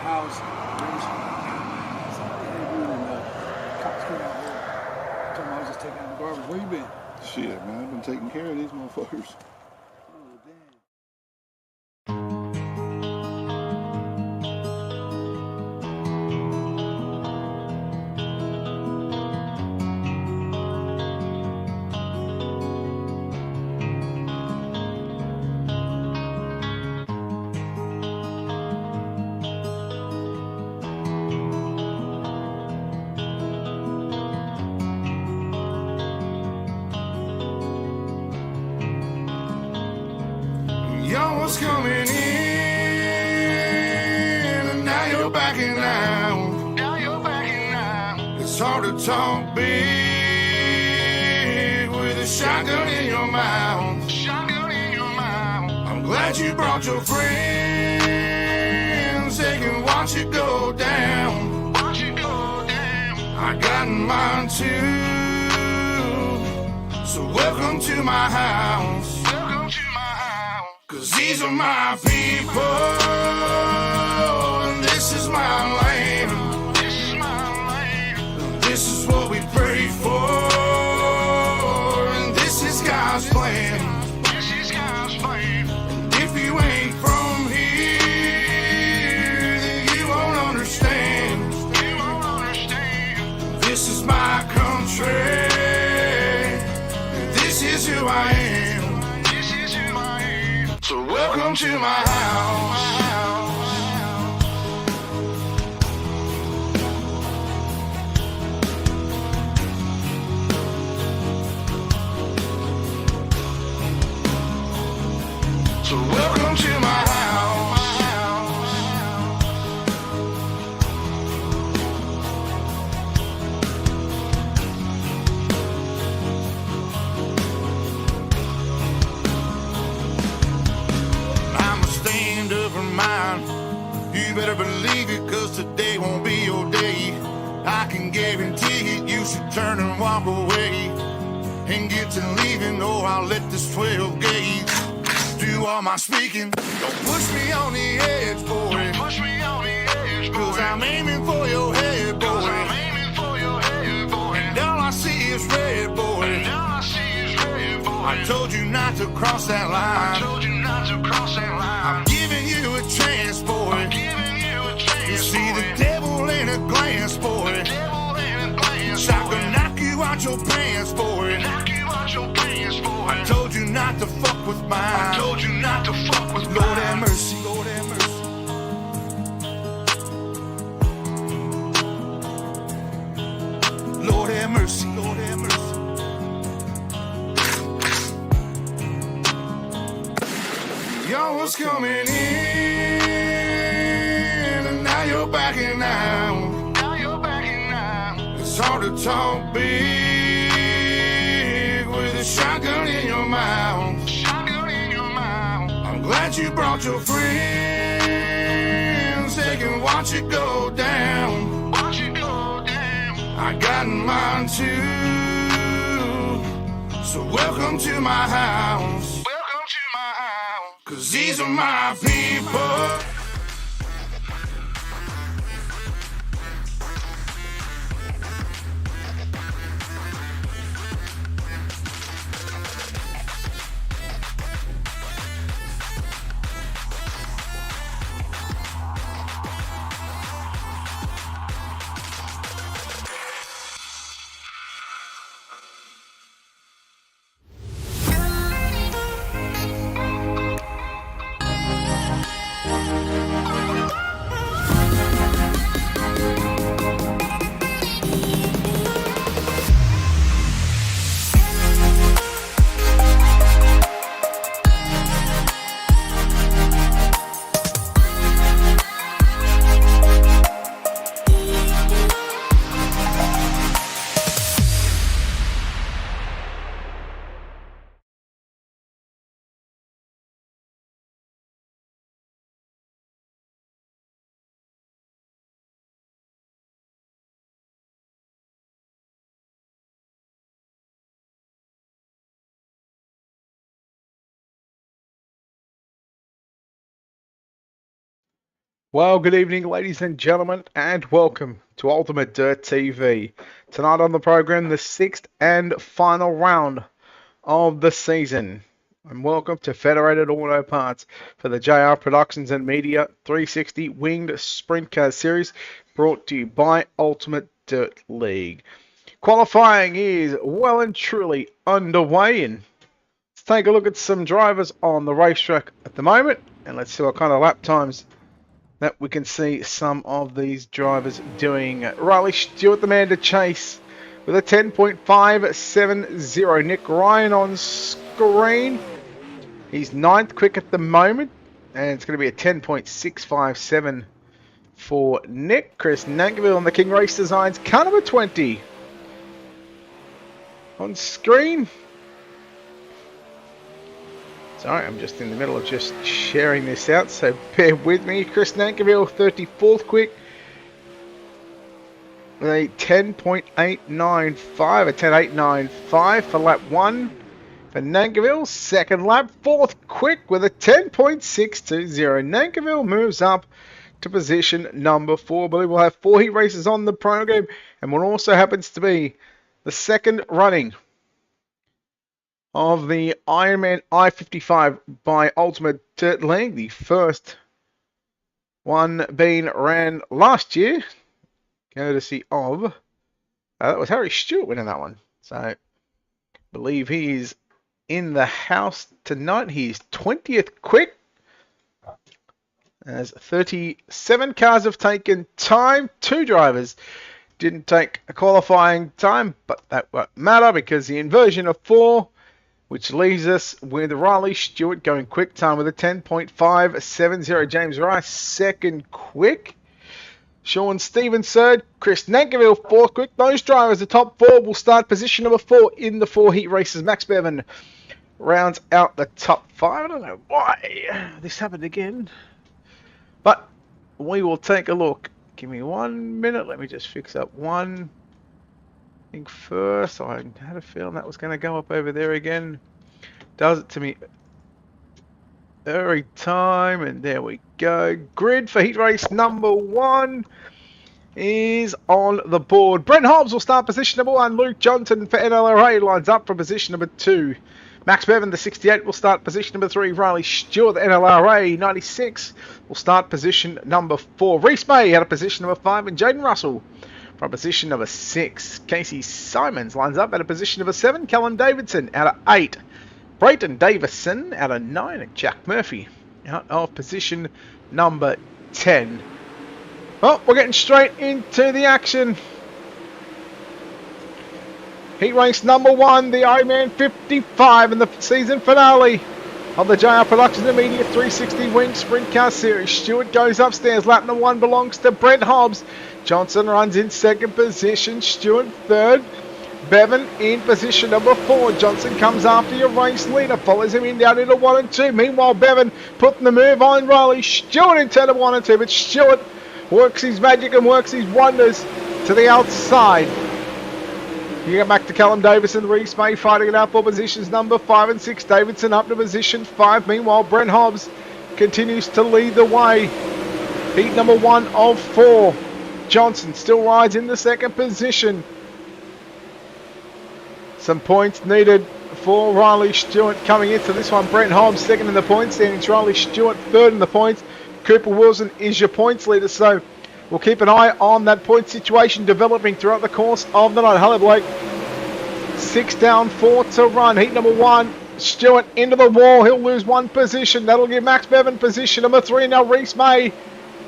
house. Somebody interviewed and the cops came out here. Told me I was just taking out the garbage. Where you been? Shit, man, I've been taking care of these motherfuckers. Oh, damn. Y'all was coming in, and now you're backing out. Now you're backing out. It's hard to talk big with a shotgun in your mouth. Shotgun in your mouth. I'm glad you brought your friends. They can watch it go down. Watch it go down. I got mine too. So welcome to my house. Welcome to my house. 'Cause these are my people, and this is my land. This is my land. This is what we pray for, and this is God's plan. This is God's plan. And if you ain't from here, then you won't understand. You won't understand. This is my country, and this is who I am. So welcome to my house. So welcome to my house. Mine. You better believe it, 'cause today won't be your day. I can guarantee it, you should turn and walk away and get to leaving, or I'll let this 12 gauge do all my speaking. Don't push me on the edge, boy. Don't push me on the edge, boy. 'Cause I'm aiming for your head, boy. 'Cause I'm aiming for your head, boy. And all I see is red, boy. And all I see is red, boy. I told you not to cross that line. I told you not to cross that line. I'm giving you a chance, boy. I'm giving you a chance, you see boy. The devil in a glance, boy. The devil in a glance, I can knock you out your pants, boy. Knock you out your pants, boy. I told you not to fuck with mine. I told you not to fuck with mine. Lord have mercy, Lord have mercy. Lord have mercy, Lord have mercy. Y'all was coming in, and now you're backing out. Now you're backing out. It's hard to talk big with a shotgun in your mouth. Shotgun in your mouth. I'm glad you brought your friends. They can watch it go down. Watch it go down. I got mine too. So welcome to my house. 'Cause these are my people. Well, good evening, ladies and gentlemen, and welcome to Ultimate Dirt TV. Tonight on the program, the sixth and final round of the season. And welcome to Federated Auto Parts for the JR Productions and Media 360 Winged Sprint Car Series, brought to you by Ultimate Dirt League. Qualifying is well and truly underway, and let's take a look at some drivers on the racetrack at the moment, and let's see what kind of lap times that we can see some of these drivers doing. Riley Stewart, the man to chase, with a 10.570. Nick Ryan on screen. He's ninth quick at the moment, and it's going to be a 10.657 for Nick. Chris Nankerville on the King Race Designs, car number 20 on screen. Sorry, I'm just in the middle of just sharing this out, so bear with me. Chris Nankerville, 34th quick, with a 10.895, a 10.895 for lap 1 for Nankerville. Second lap, 4th quick with a 10.620. Nankerville moves up to position number 4. I believe we'll have 4 heat races on the program, and what also happens to be the second running of the Ironman I-55 by Ultimate Dirt League. The first one being ran last year, courtesy of, that was Harry Stewart winning that one. So, I believe he's in the house tonight. He's 20th quick, as 37 cars have taken time. 2 drivers didn't take a qualifying time, but that won't matter because the inversion of 4, which leaves us with Riley Stewart going quick time with a 10.570. James Rice second quick. Sean Stevens third. Chris Nankerville 4th quick. Those drivers, the top 4, will start position number 4 in the 4 heat races. Max Bevan rounds out the top 5. I don't know why this happened again, but we will take a look. Give me 1 minute. Let me just fix up one thing first. I had a feeling that was going to go up over there again. Does it to me every time, and there we go. Grid for heat race number 1 is on the board. Brent Hobbs will start position number 1. Luke Johnson for NLRA lines up for position number 2. Max Bevan, the 68, will start position number 3. Riley Stewart, the NLRA 96, will start position number 4. Reese May out of position number 5, and Jaden Russell from position number 6. Casey Simons lines up out of position number 7. Callum Davidson out of 8. Brayton Davison out of 9. And Jack Murphy out of position number 10. Well, we're getting straight into the action. Heat race number 1, the Ironman 55 in the season finale of the JR Productions and Media 360 Wing Sprint Car Series. Stewart goes upstairs. Lap number 1 belongs to Brent Hobbs. Johnson runs in second position. Stewart third. Bevan in position number 4. Johnson comes after your race leader. Follows him in down into 1 and 2. Meanwhile, Bevan putting the move on Riley Stewart in turn of 1 and 2. But Stewart works his magic and works his wonders to the outside. You get back to Callum Davison. Reese May fighting it out for positions number 5 and 6. Davidson up to position 5. Meanwhile, Brent Hobbs continues to lead the way. Heat number 1 of 4. Johnson still rides in the second position. Some points needed for Riley Stewart coming into this one. Brent Hobbs second in the points standings. Riley Stewart third in the points. Cooper Wilson is your points leader, so we'll keep an eye on that point situation developing throughout the course of the night. Hello, Blake. 6 down, 4 to run. Heat number 1, Stewart into the wall. He'll lose 1 position. That'll give Max Bevan position number 3. Now Reese May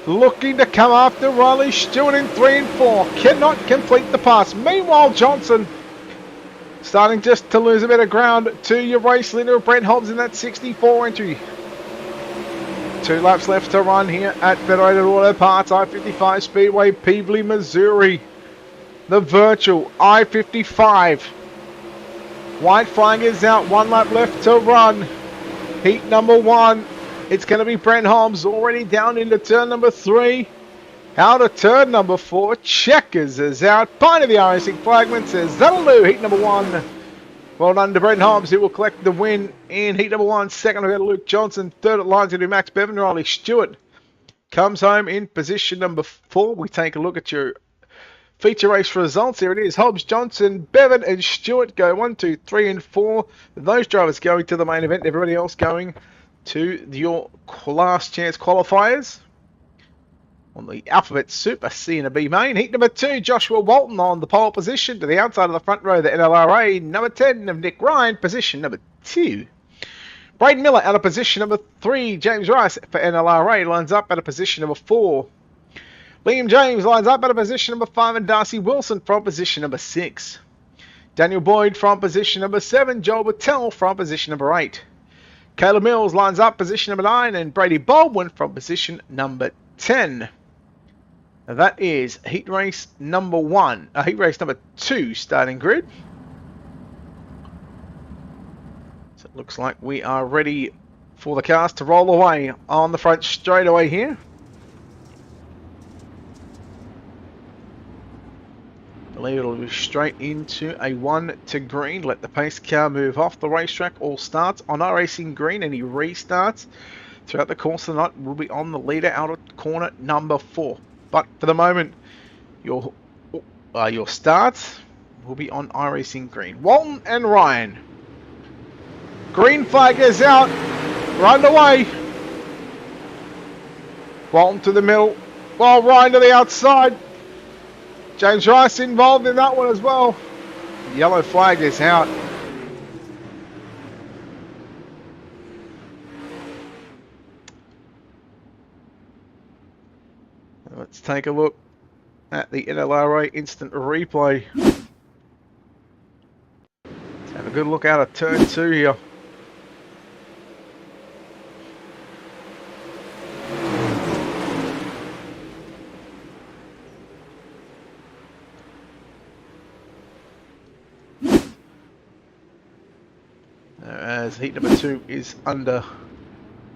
looking to come after Riley Stewart in 3 and 4. Cannot complete the pass. Meanwhile, Johnson starting just to lose a bit of ground to your race leader, Brent Hobbs, in that 64 entry. 2 laps left to run here at Federated Auto Parts, I-55 Speedway, Peebly, Missouri. The virtual I-55. White flag is out, 1 lap left to run. Heat number 1. It's going to be Brent Hobbs already down into turn number 3. Out of turn number 4. Checkers is out. Pine of the RSC Flagman says that'll do. Heat number 1. Well done to Brent Hobbs, who will collect the win in heat number 1. Second, we've got Luke Johnson. Third at lines, going to be Max Bevan. Riley Stewart comes home in position number 4. We take a look at your feature race results. Here it is. Hobbs, Johnson, Bevan and Stewart go 1, 2, 3 and 4. Those drivers going to the main event. Everybody else going to your last chance qualifiers. On the Alphabet Super C and a B main. Heat number 2, Joshua Walton on the pole position. To the outside of the front row, the NLRA. Number 10 of Nick Ryan, position number 2. Braden Miller out of position number 3. James Rice for NLRA lines up at a position number 4. Liam James lines up at a position number 5. And Darcy Wilson from position number 6. Daniel Boyd from position number 7. Joel Battelle from position number 8. Caleb Mills lines up position number 9. And Brady Baldwin from position number 10. Now that is heat race number 1. Heat race number 2 starting grid. So it looks like we are ready for the cars to roll away on the front straightaway here. I believe it'll be straight into a 1 to green. Let the pace car move off the racetrack. All starts on our racing green. Any restarts throughout the course of the night will be on the leader out of corner number 4. But for the moment, your starts will be on iRacing green. Walton and Ryan. Green flag is out. Run away. Walton to the middle. While Ryan to the outside. James Rice involved in that one as well. Yellow flag is out. Let's take a look at the NLRA instant replay. Let's have a good look out of turn 2 here. As heat number 2 is under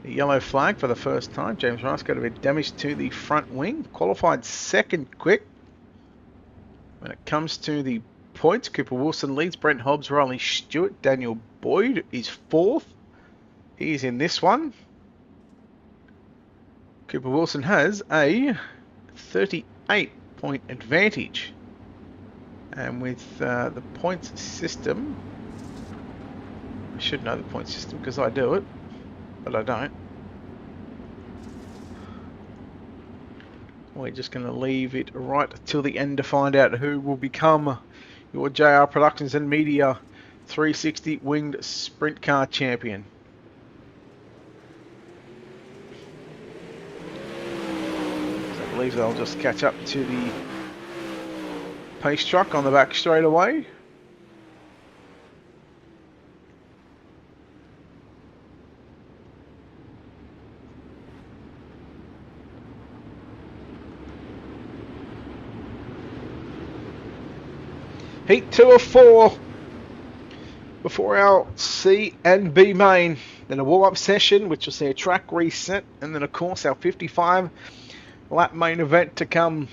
the yellow flag for the first time. James Rice got a bit damage to the front wing. Qualified second quick. When it comes to the points, Cooper Wilson leads. Brent Hobbs, Riley Stewart. Daniel Boyd is 4th. He's in this one. Cooper Wilson has a 38-point advantage. And with the points system, I should know the point system because I do it, but I don't. We're just going to leave it right till the end to find out who will become your JR Productions and Media 360 Winged Sprint Car Champion. So I believe they'll just catch up to the pace truck on the back straight away. Heat 2 of 4 before our C and B main. Then a warm-up session, which will see a track reset, and then of course our 55 lap main event to come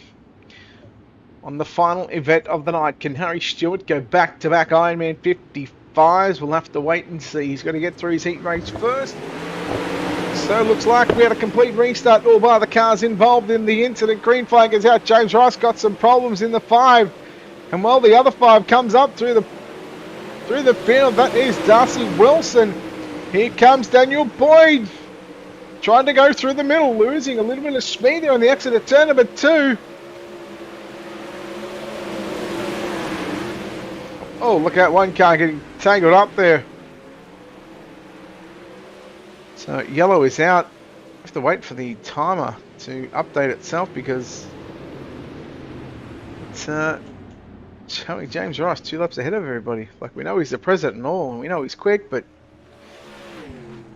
on the final event of the night. Can Harry Stewart go back-to-back Ironman 55s? We'll have to wait and see. He's got to get through his heat race first. So it looks like we had a complete restart. All bar the cars involved in the incident. Green flag is out. James Rice got some problems in the 5. And while the other 5 comes up through the field, that is Darcy Wilson. Here comes Daniel Boyd, trying to go through the middle, losing a little bit of speed there on the exit of turn number 2. Oh, look out, one car getting tangled up there. So yellow is out. I have to wait for the timer to update itself because it's showing James Rice 2 laps ahead of everybody. Like, we know he's the president and all, and we know he's quick, but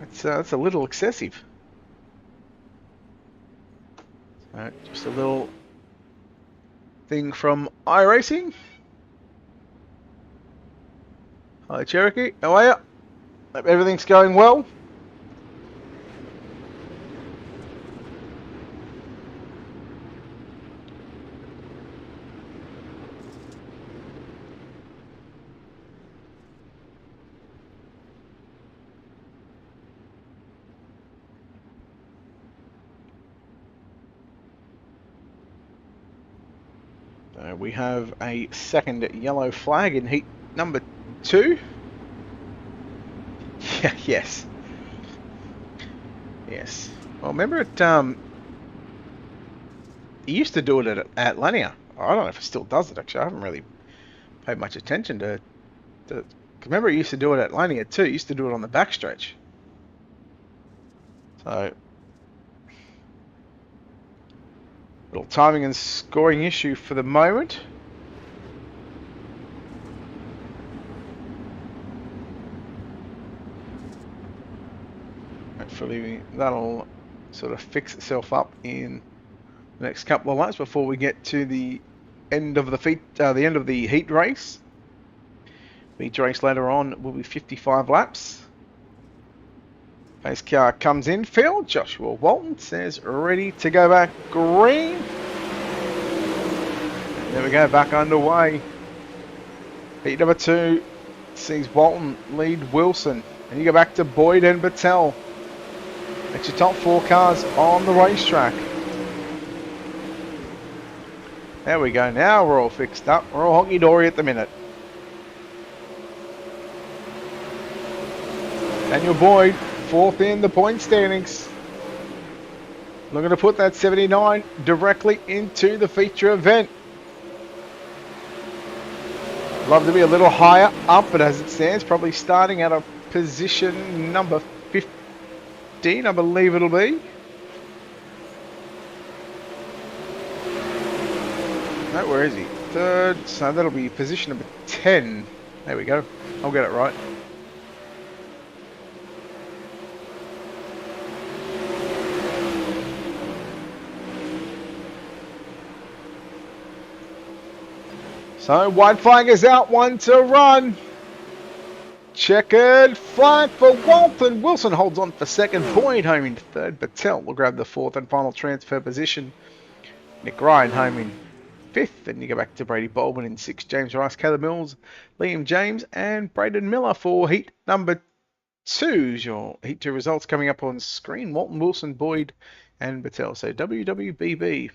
it's a little excessive. So just a little thing from iRacing. Hi Cherokee, how are you? Hope everything's going well. We have a second yellow flag in heat number 2. Yeah, yes. Yes. Well, remember it, he used to do it at Atlanta. I don't know if it still does it, actually. I haven't really paid much attention to remember he used to do it at Atlanta too. He used to do it on the backstretch. So, little timing and scoring issue for the moment. Hopefully that'll sort of fix itself up in the next couple of laps before we get to the end of the heat race. The heat race later on will be 55 laps. Pace car comes in field. Joshua Walton says ready to go back green. And there we go, back underway. Heat number 2 sees Walton lead Wilson. And you go back to Boyd and Battelle. That's your top 4 cars on the racetrack. There we go, now we're all fixed up. We're all honky-dory at the minute. Daniel Boyd, 4th in the point standings. Looking to put that 79 directly into the feature event. Love to be a little higher up, but as it stands, probably starting at a position number 15, I believe it'll be. No, where is he? 3rd, so that'll be position number 10. There we go. I'll get it right. So, white flag is out, 1 to run. Checkered flag for Walton. Wilson holds on for 2nd, Boyd home in 3rd. Battelle will grab the 4th and final transfer position. Nick Ryan home in 5th, and you go back to Brady Baldwin in 6th. James Rice, Caleb Mills, Liam James, and Braden Miller for heat number 2. Your heat 2 results coming up on screen. Walton, Wilson, Boyd, and Battelle. So WWBB.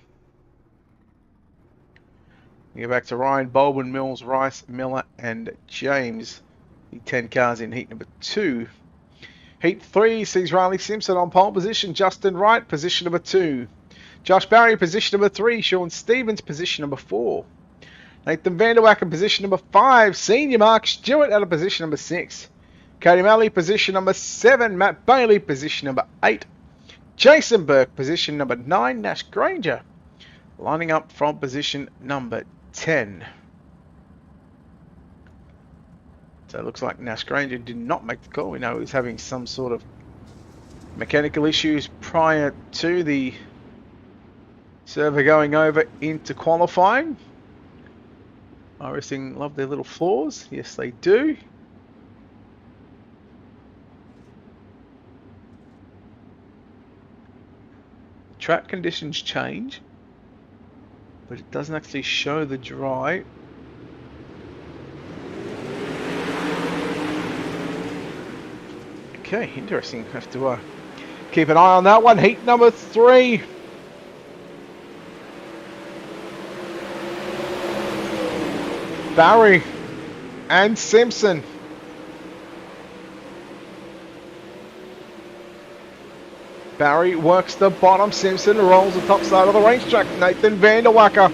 You go back to Ryan, Baldwin, Mills, Rice, Miller, and James. The 10 cars in heat number 2. Heat 3 sees Riley Simpson on pole position. Justin Wright, position number 2. Josh Barry, position number 3. Sean Stevens, position number 4. Nathan Vanderwacker, position number 5. Senior Mark Stewart out of position number 6. Cody Malley, position number 7. Matt Bailey, position number 8. Jason Burke, position number 9. Nash Granger, lining up from position number 10. So it looks like Nash Granger did not make the call. We know he was having some sort of mechanical issues prior to the server going over into qualifying. iRacing love their little flaws. Yes, they do. Track conditions change, but it doesn't actually show the dry. Okay, interesting. Have to keep an eye on that one. Heat number 3. Barry and Simpson. Barry works the bottom. Simpson rolls the top side of the racetrack. Nathan Vanderwacker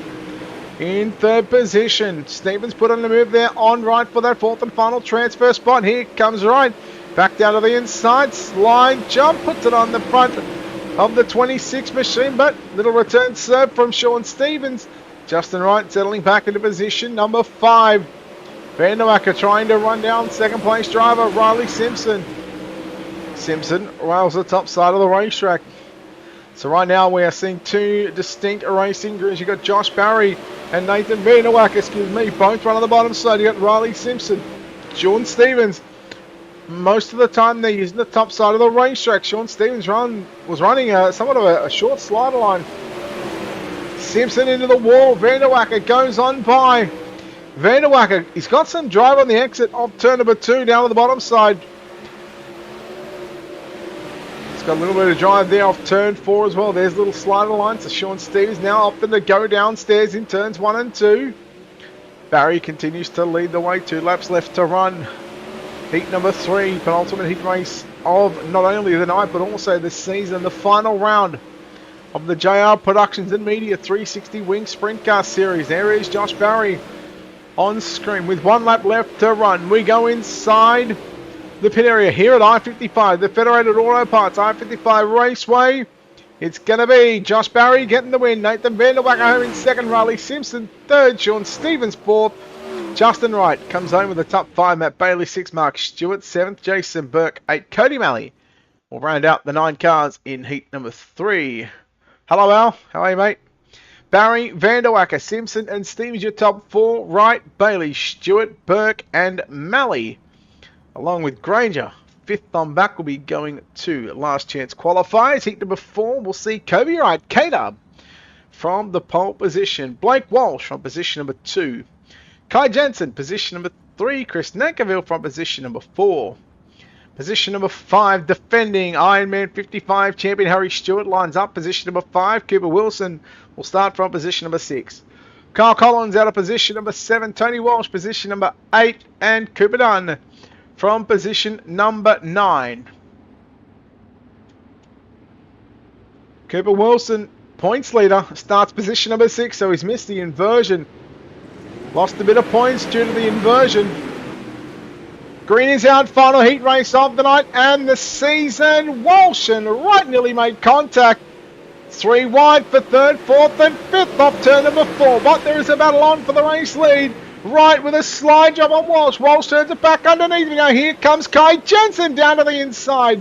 in 3rd position. Stevens put on the move there on right for that 4th and final transfer spot. Here comes Ryan. Back down to the inside. Slide jump. Puts it on the front of the 26 machine. But little return serve from Sean Stevens. Justin Wright settling back into position number 5. Vanderwacker trying to run down 2nd place driver Riley Simpson. Simpson rails the top side of the racetrack. So right now we are seeing 2 distinct racing crews. You've got Josh Barry and Nathan Vanderwacker, both run on the bottom side. You've got Riley Simpson, Sean Stevens. Most of the time they're using the top side of the racetrack. Sean Stevens was running somewhat of a short slider line. Simpson into the wall. Vanderwacker goes on by. Vanderwacker, he's got some drive on the exit of turn number 2 down to the bottom side. It's got a little bit of drive there off turn 4 as well. There's a little slider line. So Sean Stevens now opting to go downstairs in turns 1 and 2. Barry continues to lead the way. 2 laps left to run. Heat number 3, penultimate heat race of not only the night but also the season. The final round of the JR Productions and Media 360 Wing Sprint Car Series. There is Josh Barry on screen with 1 lap left to run. We go inside the pit area here at I-55, the Federated Auto Parts I-55 Raceway. It's going to be Josh Barry getting the win. Nathan Vanderwacker home in second. Riley Simpson third. Sean Stevens fourth. Justin Wright comes home with the top 5. Matt Bailey 6. Mark Stewart 7th. Jason Burke 8. Cody Malley will round out the 9 cars in heat number 3. Hello Al, how are you mate? Barry, Vanderwacker, Simpson and Stevens your top 4. Wright, Bailey, Stewart, Burke and Malley. Along with Granger, 5th on back will be going to last chance qualifiers. Heat number 4, we'll see Kobe Wright, K-Dub from the pole position. Blake Walsh from position number 2. Kai Jensen, position number 3. Chris Nankerville from position number 4. Position number 5, defending Ironman 55 champion Harry Stewart lines up. Position number 5, Cooper Wilson will start from position number 6. Kyle Collins out of position number 7. Tony Walsh, position number 8. And Cooper Dunn from position number 9. Cooper Wilson, points leader, starts position number 6, so he's missed the inversion. Lost a bit of points due to the inversion. Green is out, final heat race of the night and the season. Walsh and Wright nearly made contact. 3 wide for 3rd, 4th and 5th off turn number 4. But there is a battle on for the race lead. Wright with a slide job on Walsh. Walsh turns it back underneath. Now here comes Kai Jensen down to the inside.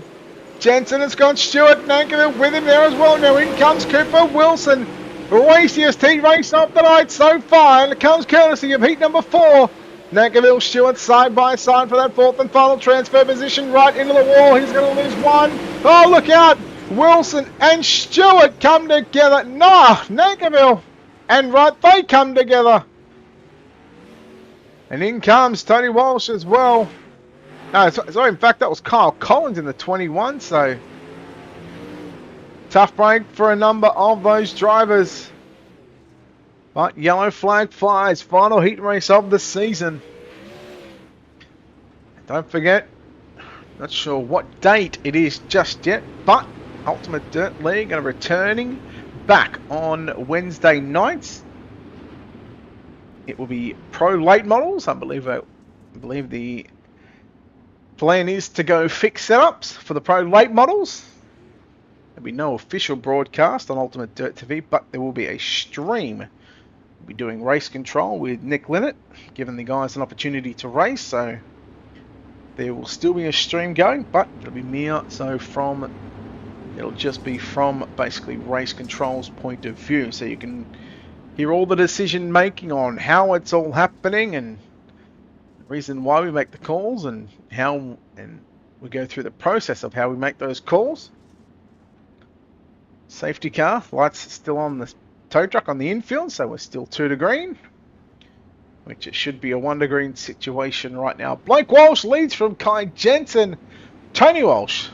Jensen has got Stewart Nankerville with him there as well. Now in comes Cooper Wilson. Raciest heat race of the night so far. And it comes courtesy of heat number 4. Nankerville, Stewart side by side for that 4th and final transfer position. Right into the wall. He's going to lose 1. Oh, look out. Wilson and Stewart come together. Nah, Nankerville and Wright, they come together. And in comes Tony Walsh as well. No, sorry, in fact, that was Kyle Collins in the 21, so tough break for a number of those drivers. But yellow flag flies, final heat race of the season. Don't forget, not sure what date it is just yet, but Ultimate Dirt League are returning back on Wednesday nights. It will be pro late models. I believe the plan is to go fixed setups for the pro late models. There'll be no official broadcast on Ultimate Dirt TV, but there will be a stream. We'll be doing race control with Nick Linnett, giving the guys an opportunity to race. So there will still be a stream going, but it'll be mere it'll just be from basically race control's point of view, so you can hear all the decision making on how it's all happening and the reason why we make the calls and we go through the process of how we make those calls. Safety car, lights still on the tow truck on the infield, so we're still 2 to green, which it should be a 1 to green situation right now. Blake Walsh leads from Kai Jensen. Tony Walsh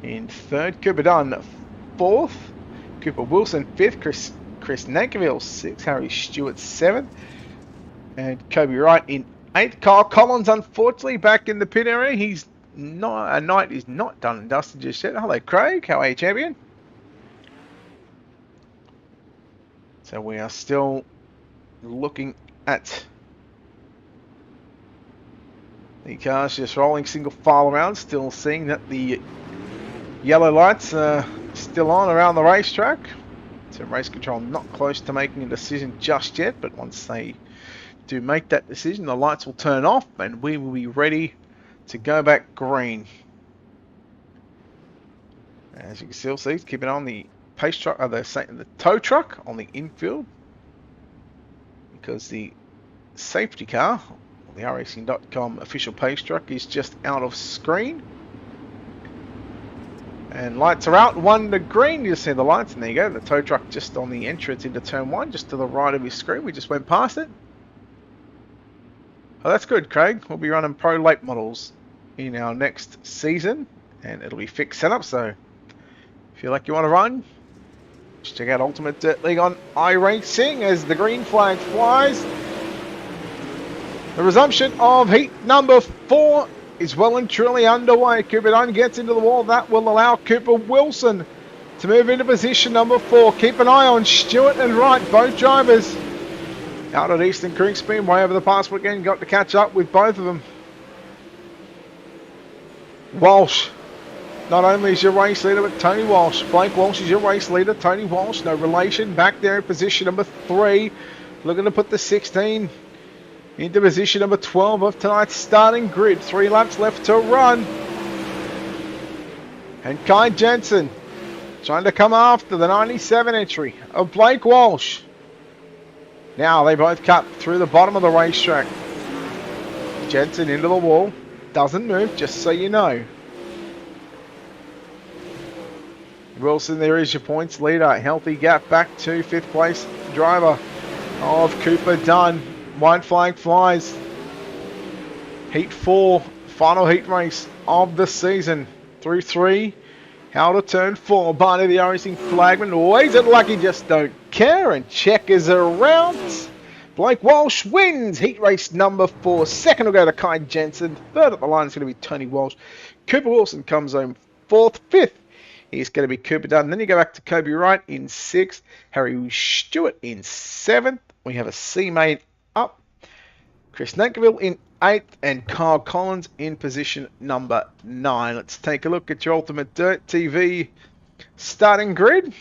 in 3rd, Cooper Dunn 4th, Cooper Wilson 5th, Chris Nankerville 6th, Harry Stewart 7th, and Kobe Wright in 8th. Kyle Collins unfortunately back in the pit area. He's not, a night is not done and dusted just yet. Hello Craig, how are you champion? So we are still looking at the cars just rolling single file around, still seeing that the yellow lights are still on around the racetrack. So race control not close to making a decision just yet, but once they do make that decision, the lights will turn off and we will be ready to go back green. As you can still see, keep it on the pace truck, the tow truck on the infield, because the safety car, the racing.com official pace truck, is just out of screen. And lights are out, 1 to green. You see the lights, and there you go. The tow truck just on the entrance into turn 1, just to the right of your screen. We just went past it. Oh, that's good, Craig. We'll be running pro late models in our next season, and it'll be fixed setup. So Feel like you want to run? Just check out Ultimate Dirt League on iRacing as the green flag flies. The resumption of heat number 4 is well and truly underway. Cooper Dunn gets into the wall. That will allow Cooper Wilson to move into position number 4. Keep an eye on Stewart and Wright, both drivers. Out at Eastern Creek Speedway over the past weekend, got to catch up with both of them. Walsh, not only is your race leader, but Tony Walsh. Blake Walsh is your race leader. Tony Walsh, no relation, back there in position number 3. Looking to put the 16 into position number 12 of tonight's starting grid. 3 laps left to run. And Kai Jensen trying to come after the 97 entry of Blake Walsh. Now they both cut through the bottom of the racetrack. Jensen into the wall. Doesn't move, just so you know. Wilson, there is your points leader. Healthy gap back to 5th place driver of Cooper Dunn. White flag flies. Heat 4, final heat race of the season. Through 3, out of turn 4. Barney the racing flagman. Ways it like he just don't care and checkers around. Blake Walsh wins heat race number 4. Second will go to Kai Jensen. Third at the line is going to be Tony Walsh. Cooper Wilson comes home 4th. 5th is going to be Cooper Dunn. Then you go back to Kobe Wright in 6th. Harry Stewart in 7th. We have a C-Mate up. Chris Nankerville in 8th. And Kyle Collins in position number 9. Let's take a look at your Ultimate Dirt TV starting grid.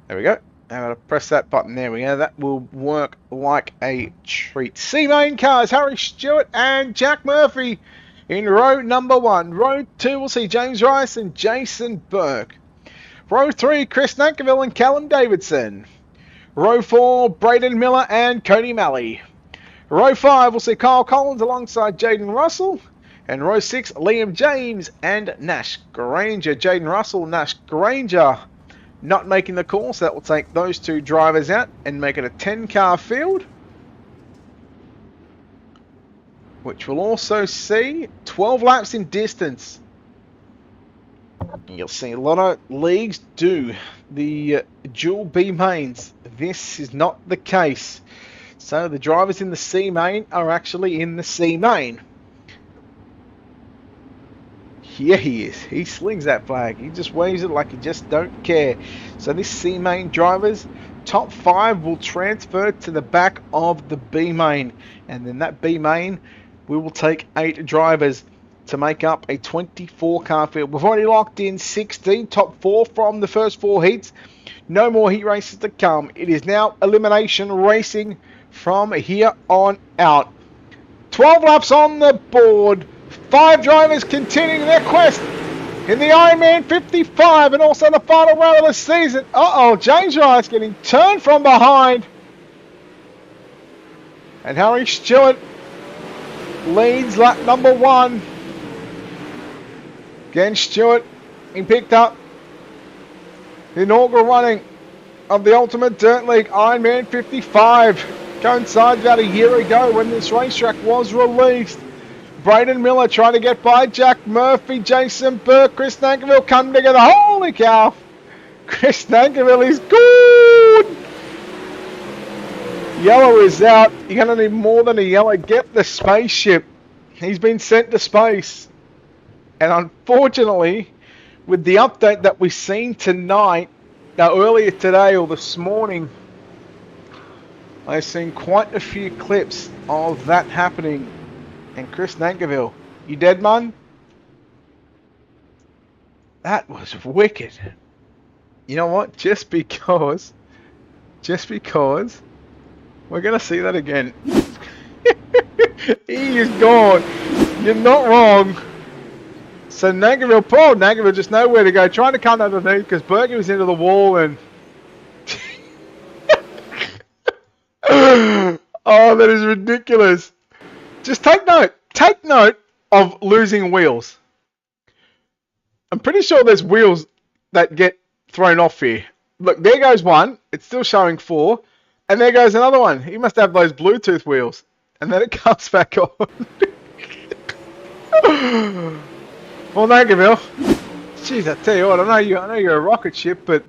There we go. I'm going to press that button. There we go. That will work like a treat. C-Main cars, Harry Stewart and Jack Murphy in row number 1. Row 2, we'll see James Rice and Jason Burke. Row 3, Chris Nankerville and Callum Davidson. Row 4, Braden Miller and Cody Malley. Row 5, we'll see Kyle Collins alongside Jaden Russell. And row 6, Liam James and Nash Granger. Jaden Russell, Nash Granger not making the call, so that will take those 2 drivers out and make it a 10-car field, which will also see 12 laps in distance. You'll see a lot of leagues do the dual B mains. This is not the case. So the drivers in the C main are actually in the C main. Yeah, he is. He slings that flag. He just waves it like he just don't care. So this C main drivers, top 5 will transfer to the back of the B main. And then that B main, we will take 8 drivers to make up a 24 car field. We've already locked in 16 top 4 from the first 4 heats. No more heat races to come. It is now elimination racing from here on out. 12 laps on the board. 5 drivers continuing their quest in the I-55 and also the final round of the season. James Rice getting turned from behind. And Harry Stewart leads lap number 1. Again, Stewart, he picked up the inaugural running of the Ultimate Dirt League Ironman 55. Coincides about a year ago when this racetrack was released. Braden Miller trying to get by Jack Murphy, Jason Burke, Chris Nankerville come together. Holy cow! Chris Nankerville is good! Yellow is out. You're going to need more than a yellow. Get the spaceship. He's been sent to space. And unfortunately, with the update that we've seen tonight, earlier today or this morning, I've seen quite a few clips of that happening. And Chris Nankerville, you dead, man? That was wicked. You know what? Just because we're going to see that again. He is gone. You're not wrong. So Nankerville, poor Nankerville, just nowhere to go. Trying to come underneath because Berkey was into the wall and... Oh, that is ridiculous. Just take note of losing wheels. I'm pretty sure there's wheels that get thrown off here. Look, there goes one. It's still showing 4. And there goes another one. He must have those Bluetooth wheels. And then it comes back on. Well, thank you, Bill. Jeez, I tell you what, I know you're a rocket ship, but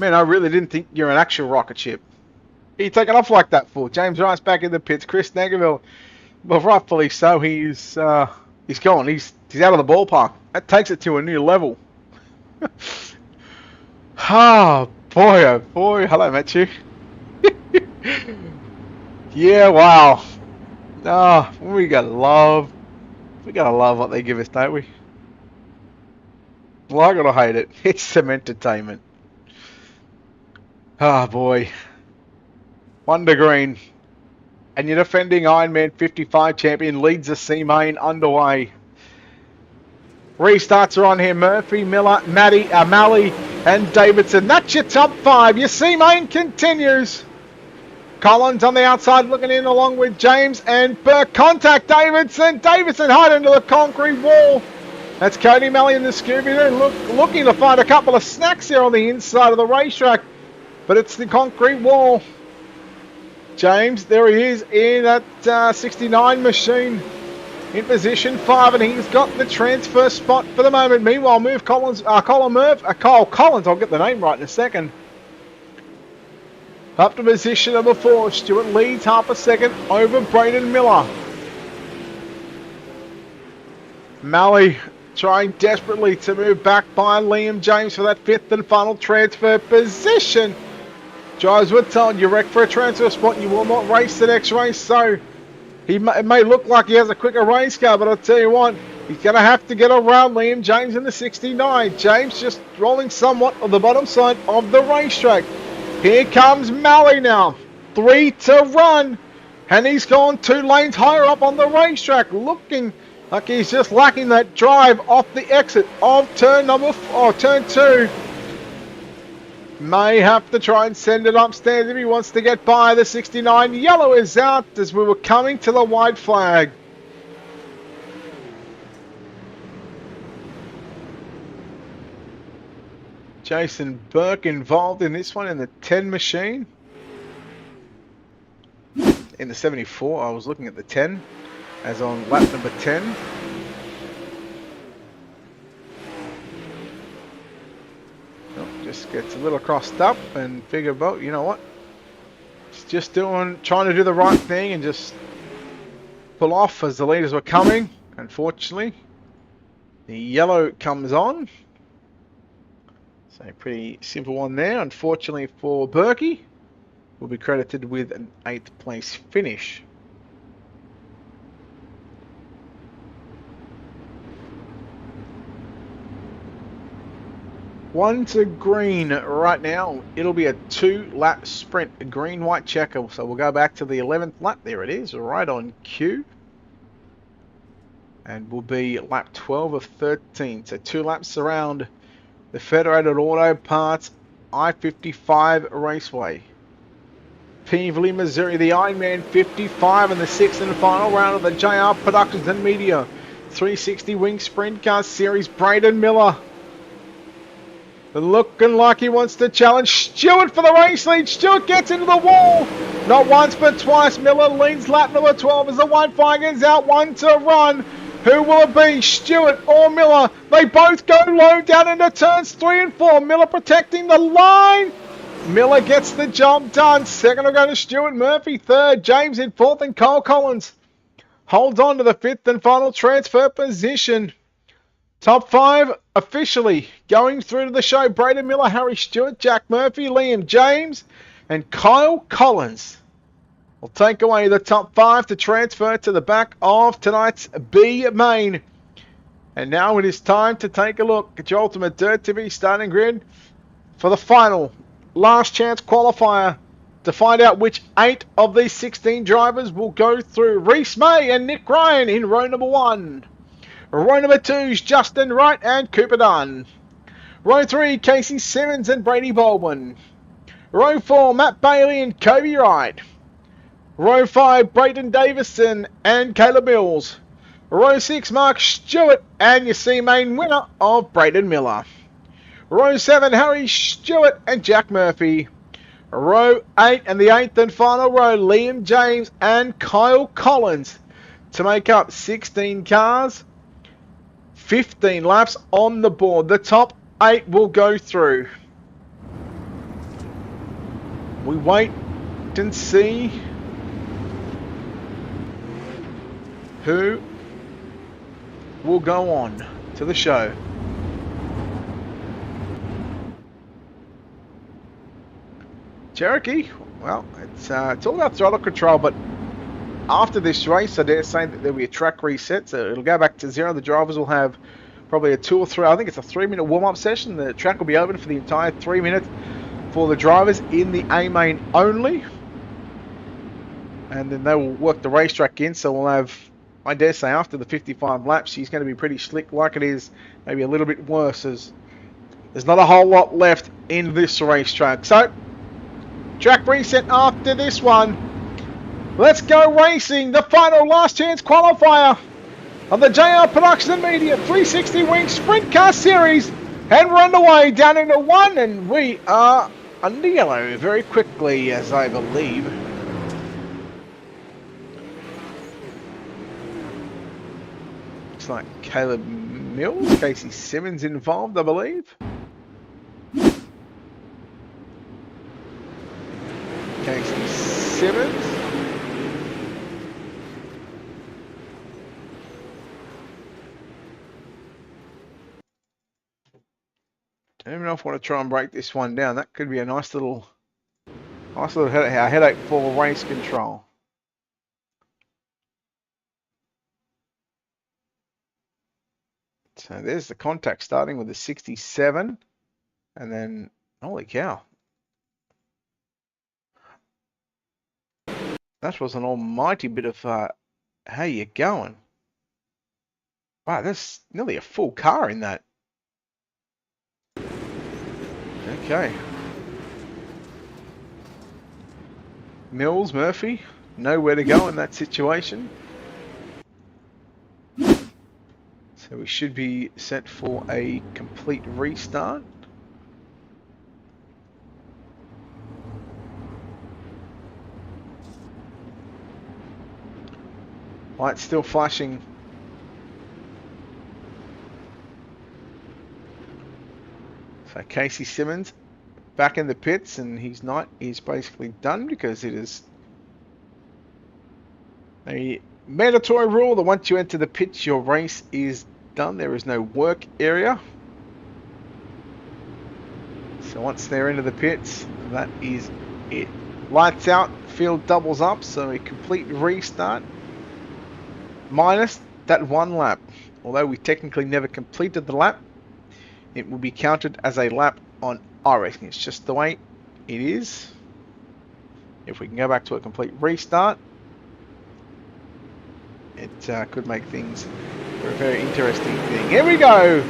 man, I really didn't think you're an actual rocket ship. What are you taking off like that for? James Rice back in the pits. Chris Nagerville, well, rightfully so. He's gone. He's out of the ballpark. That takes it to a new level. Oh boy. Hello, Matthew. Yeah, wow. We gotta love what they give us, don't we? Well, I gotta hate it. It's some entertainment. Oh boy. Wonder Green. And your defending Ironman 55 champion leads the C main underway. Restarts are on here. Murphy, Miller, Malley, and Davidson. That's your top 5. Your C main continues. Collins on the outside looking in along with James and Burke. Contact Davidson. Davidson hide into the concrete wall. That's Cody Malley and the Scooby-Doo looking to find a couple of snacks here on the inside of the racetrack. But it's the concrete wall. James, there he is in that 69 machine in position 5, and he's got the transfer spot for the moment. Meanwhile, Kyle Collins, I'll get the name right in a second. Up to position number 4. Stewart leads half a second over Braden Miller. Malley trying desperately to move back by Liam James for that 5th and final transfer position. Drivers were told you wrecked for a transfer spot, you will not race the next race, so it may look like he has a quicker race car, but I'll tell you what, he's going to have to get around Liam James in the 69. James just rolling somewhat on the bottom side of the racetrack. Here comes Malley now. 3 to run. And he's gone 2 lanes higher up on the racetrack. Looking like he's just lacking that drive off the exit of turn 2. May have to try and send it upstairs if he wants to get by the 69. Yellow is out as we were coming to the white flag. Jason Burke involved in this one in the 10 machine. In the 74, I was looking at the 10 as on lap number 10. Just gets a little crossed up and figure, well, you know what? It's just trying to do the right thing and just pull off as the leaders were coming. Unfortunately, the yellow comes on. So pretty simple one there. Unfortunately for Berkey, will be credited with an 8th place finish. One to green right now. It'll be a 2-lap sprint, a green-white checker. So we'll go back to the 11th lap. There it is, right on cue. And will be lap 12 of 13. So 2 laps around the Federated Auto Parts I-55 Raceway. Peevely, Missouri, the Ironman 55 and the 6th and final round of the JR Productions and Media 360 Wing Sprint Car Series. Braden Miller looking like he wants to challenge Stewart for the race lead. Stewart gets into the wall. Not once but twice. Miller leads lap number 12 as the white flag is out. 1 to run. Who will it be, Stewart or Miller? They both go low down into turns 3 and 4. Miller protecting the line. Miller gets the job done. Second will go to Stewart. Murphy third. James in 4th and Kyle Collins holds on to the 5th and final transfer position. Top 5 officially going through to the show. Braden Miller, Harry Stewart, Jack Murphy, Liam James, and Kyle Collins will take away the top 5 to transfer to the back of tonight's B main. And now it is time to take a look at your Ultimate Dirt TV starting grid for the final last chance qualifier to find out which 8 of these 16 drivers will go through. Reese May and Nick Ryan in row number 1. Row number 2 is Justin Wright and Cooper Dunn. Row 3, Casey Simmons and Brady Baldwin. Row 4, Matt Bailey and Kobe Wright. Row 5, Brayton Davison and Caleb Mills. Row 6, Mark Stewart and your C-main winner of Braden Miller. Row 7, Harry Stewart and Jack Murphy. Row 8 and the 8th and final row, Liam James and Kyle Collins to make up 16 cars, 15 laps on the board. The top 8 will go through. We wait and see who will go on to the show. Cherokee, well, it's all about throttle control, but after this race, I dare say that there'll be a track reset, so it'll go back to 0. The drivers will have probably a 2 or 3, I think it's a 3-minute warm-up session. The track will be open for the entire 3 minutes for the drivers in the A main only. And then they will work the racetrack in, so we'll have, I dare say, after the 55 laps, she's going to be pretty slick like it is, maybe a little bit worse, as there's not a whole lot left in this racetrack. So, track reset after this one. Let's go racing, the final last chance qualifier of the JR Production and Media 360 Wing Sprint Car Series. And we're underway down into 1, and we are under yellow very quickly, as I believe. Looks like Caleb Mills, Casey Simmons involved, I believe. Casey Simmons. I don't even know if I want to try and break this one down. That could be a nice little headache for race control. So there's the contact starting with the 67, and then holy cow, that was an almighty bit of how you going. Wow, there's nearly a full car in that. Okay. Mills, Murphy, nowhere to go in that situation. So we should be set for a complete restart. Lights still flashing. So Casey Simmons back in the pits, and his night is basically done because it is a mandatory rule that once you enter the pits, your race is done. There is no work area. So once they're into the pits, that is it. Lights out, field doubles up, so a complete restart. Minus that 1 lap. Although we technically never completed the lap, it will be counted as a lap on iRacing. It's just the way it is. If we can go back to a complete restart, it could make things a very interesting thing. Here we go.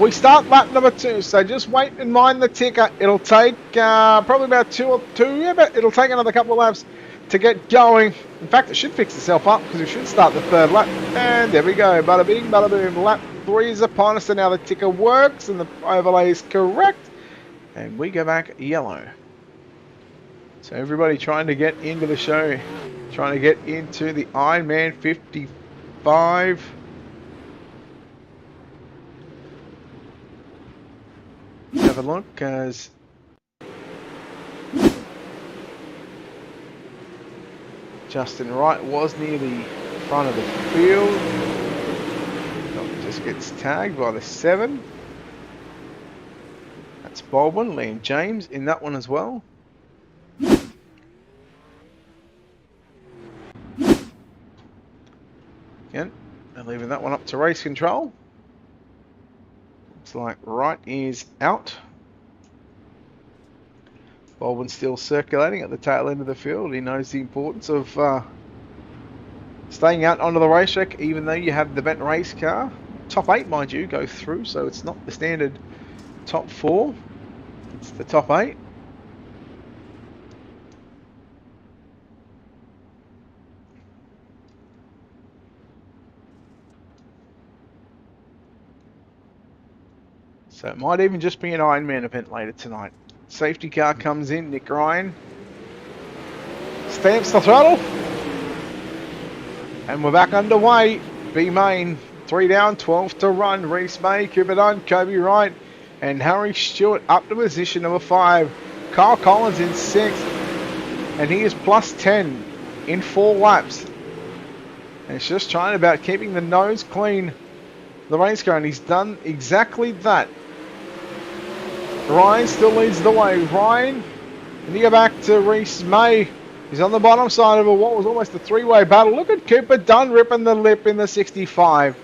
We start lap number 2, so just wait and mind the ticker. It'll take probably about it'll take another couple of laps to get going. In fact, it should fix itself up because we should start the 3rd lap. And there we go. Bada bing, bada boom. Lap 3 is upon us, and now the ticker works and the overlay is correct. And we go back yellow. So everybody trying to get into the show, trying to get into the I-55. Have a look as Justin Wright was near the front of the field. Just gets tagged by the 7. That's Baldwin, Liam James in that one as well. Again, they're leaving that one up to race control. Looks like Wright is out. Baldwin's still circulating at the tail end of the field. He knows the importance of staying out onto the racetrack, even though you have the bent race car. Top 8, mind you, go through, so it's not the standard top 4. It's the top 8. So it might even just be an Ironman event later tonight. Safety car comes in. Nick Ryan stamps the throttle. And we're back underway. B main, 3 down, 12 to run. Reese May, Cooper Dunn, Kobe Wright, and Harry Stewart up to position number 5. Kyle Collins in 6th. And he is plus 10 in 4 laps. And it's just trying about keeping the nose clean. The race car, and he's done exactly that. Ryan still leads the way. Ryan, and you go back to Reese May. He's on the bottom side of what was almost a 3-way battle. Look at Cooper Dunn ripping the lip in the 65.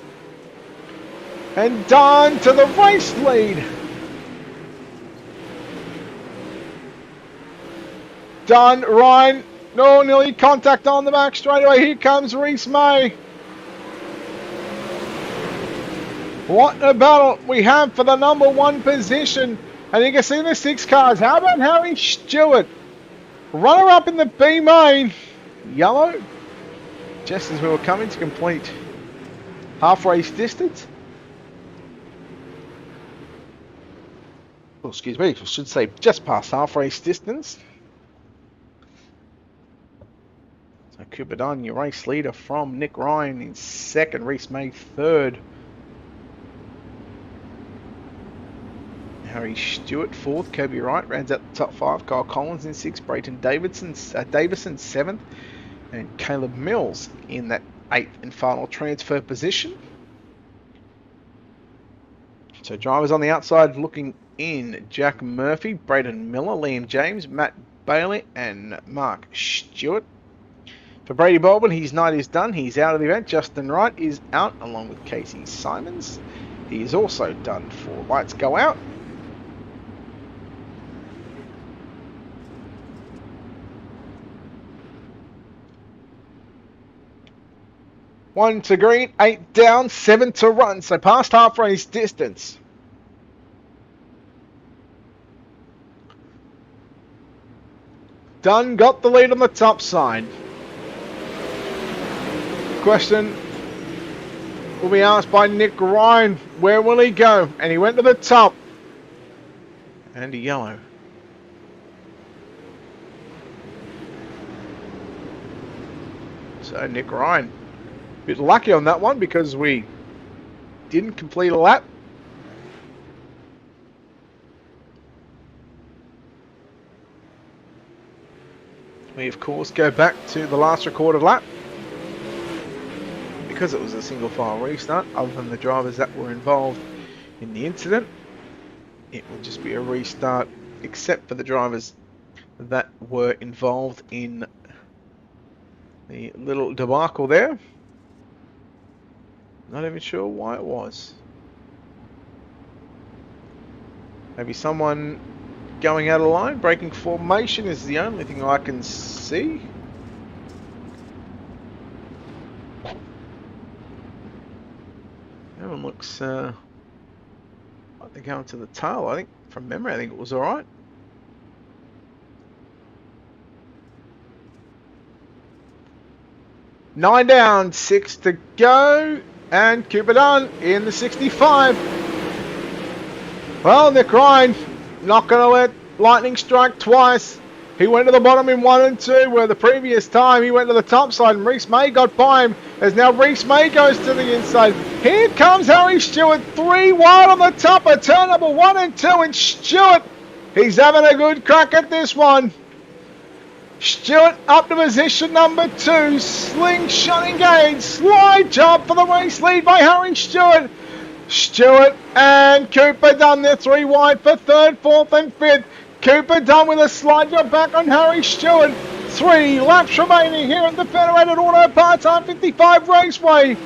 And Dunn to the race lead. Dunn, Ryan, no, nearly contact on the back straight away. Here comes Reese May. What a battle we have for the number 1 position. And you can see the 6 cars. How about Harry Stewart? Runner up in the B main. Yellow. Just as we were coming to complete half race distance. Oh, excuse me, I should say just past half race distance. So Cooper Dunn, your race leader from Nick Ryan in 2nd. Reese May 3rd. Harry Stewart 4th, Kobe Wright rounds out the top 5, Kyle Collins in 6th, Brayton Davison 7th, and Caleb Mills in that 8th and final transfer position. So drivers on the outside looking in: Jack Murphy, Braden Miller, Liam James, Matt Bailey, and Mark Stewart. For Brady Baldwin, his night is done. He's out of the event. Justin Wright is out along with Casey Simons. He is also done for lights go out. One to green, 8 down, 7 to run. So past half race distance. Dunn got the lead on the top side. Question will be asked by Nick Ryan. Where will he go? And he went to the top. And a yellow. So Nick Ryan. Bit lucky on that one because we didn't complete a lap. We of course go back to the last recorded lap. Because it was a single file restart, other than the drivers that were involved in the incident, it will just be a restart except for the drivers that were involved in the little debacle there. Not even sure why it was. Maybe someone going out of line, breaking formation is the only thing I can see. That one looks like they're going to the tail. I think, from memory, I think it was alright. Nine down, 6 to go. And Cooper Dunn in the 65. Well, Nick Ryan not going to let lightning strike twice. He went to the bottom in 1 and 2, where the previous time he went to the top side and Reese May got by him. As now Reese May goes to the inside. Here comes Harry Stewart, 3 wide on the top of turn number 1 and 2. And Stewart, he's having a good crack at this one. Stewart up to position number 2. Slingshot engaged. Slide job for the race lead by Harry Stewart. Stewart and Cooper Dunn. They're 3 wide for 3rd, 4th and 5th. Cooper Dunn with a slide job back on Harry Stewart. 3 laps remaining here at the Federated Auto Parts I-55 Raceway.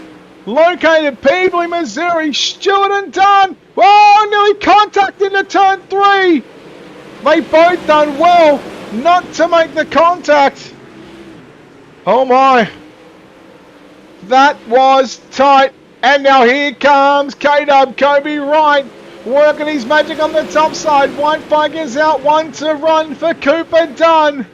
Located Peebly, Missouri. Stewart and Dunn. Oh, nearly contact into turn 3. They both done well not to make the contact. Oh my. That was tight. And now here comes K-Dub, Kobe Wright, working his magic on the top side. White flag is out, 1 to run for Cooper Dunn.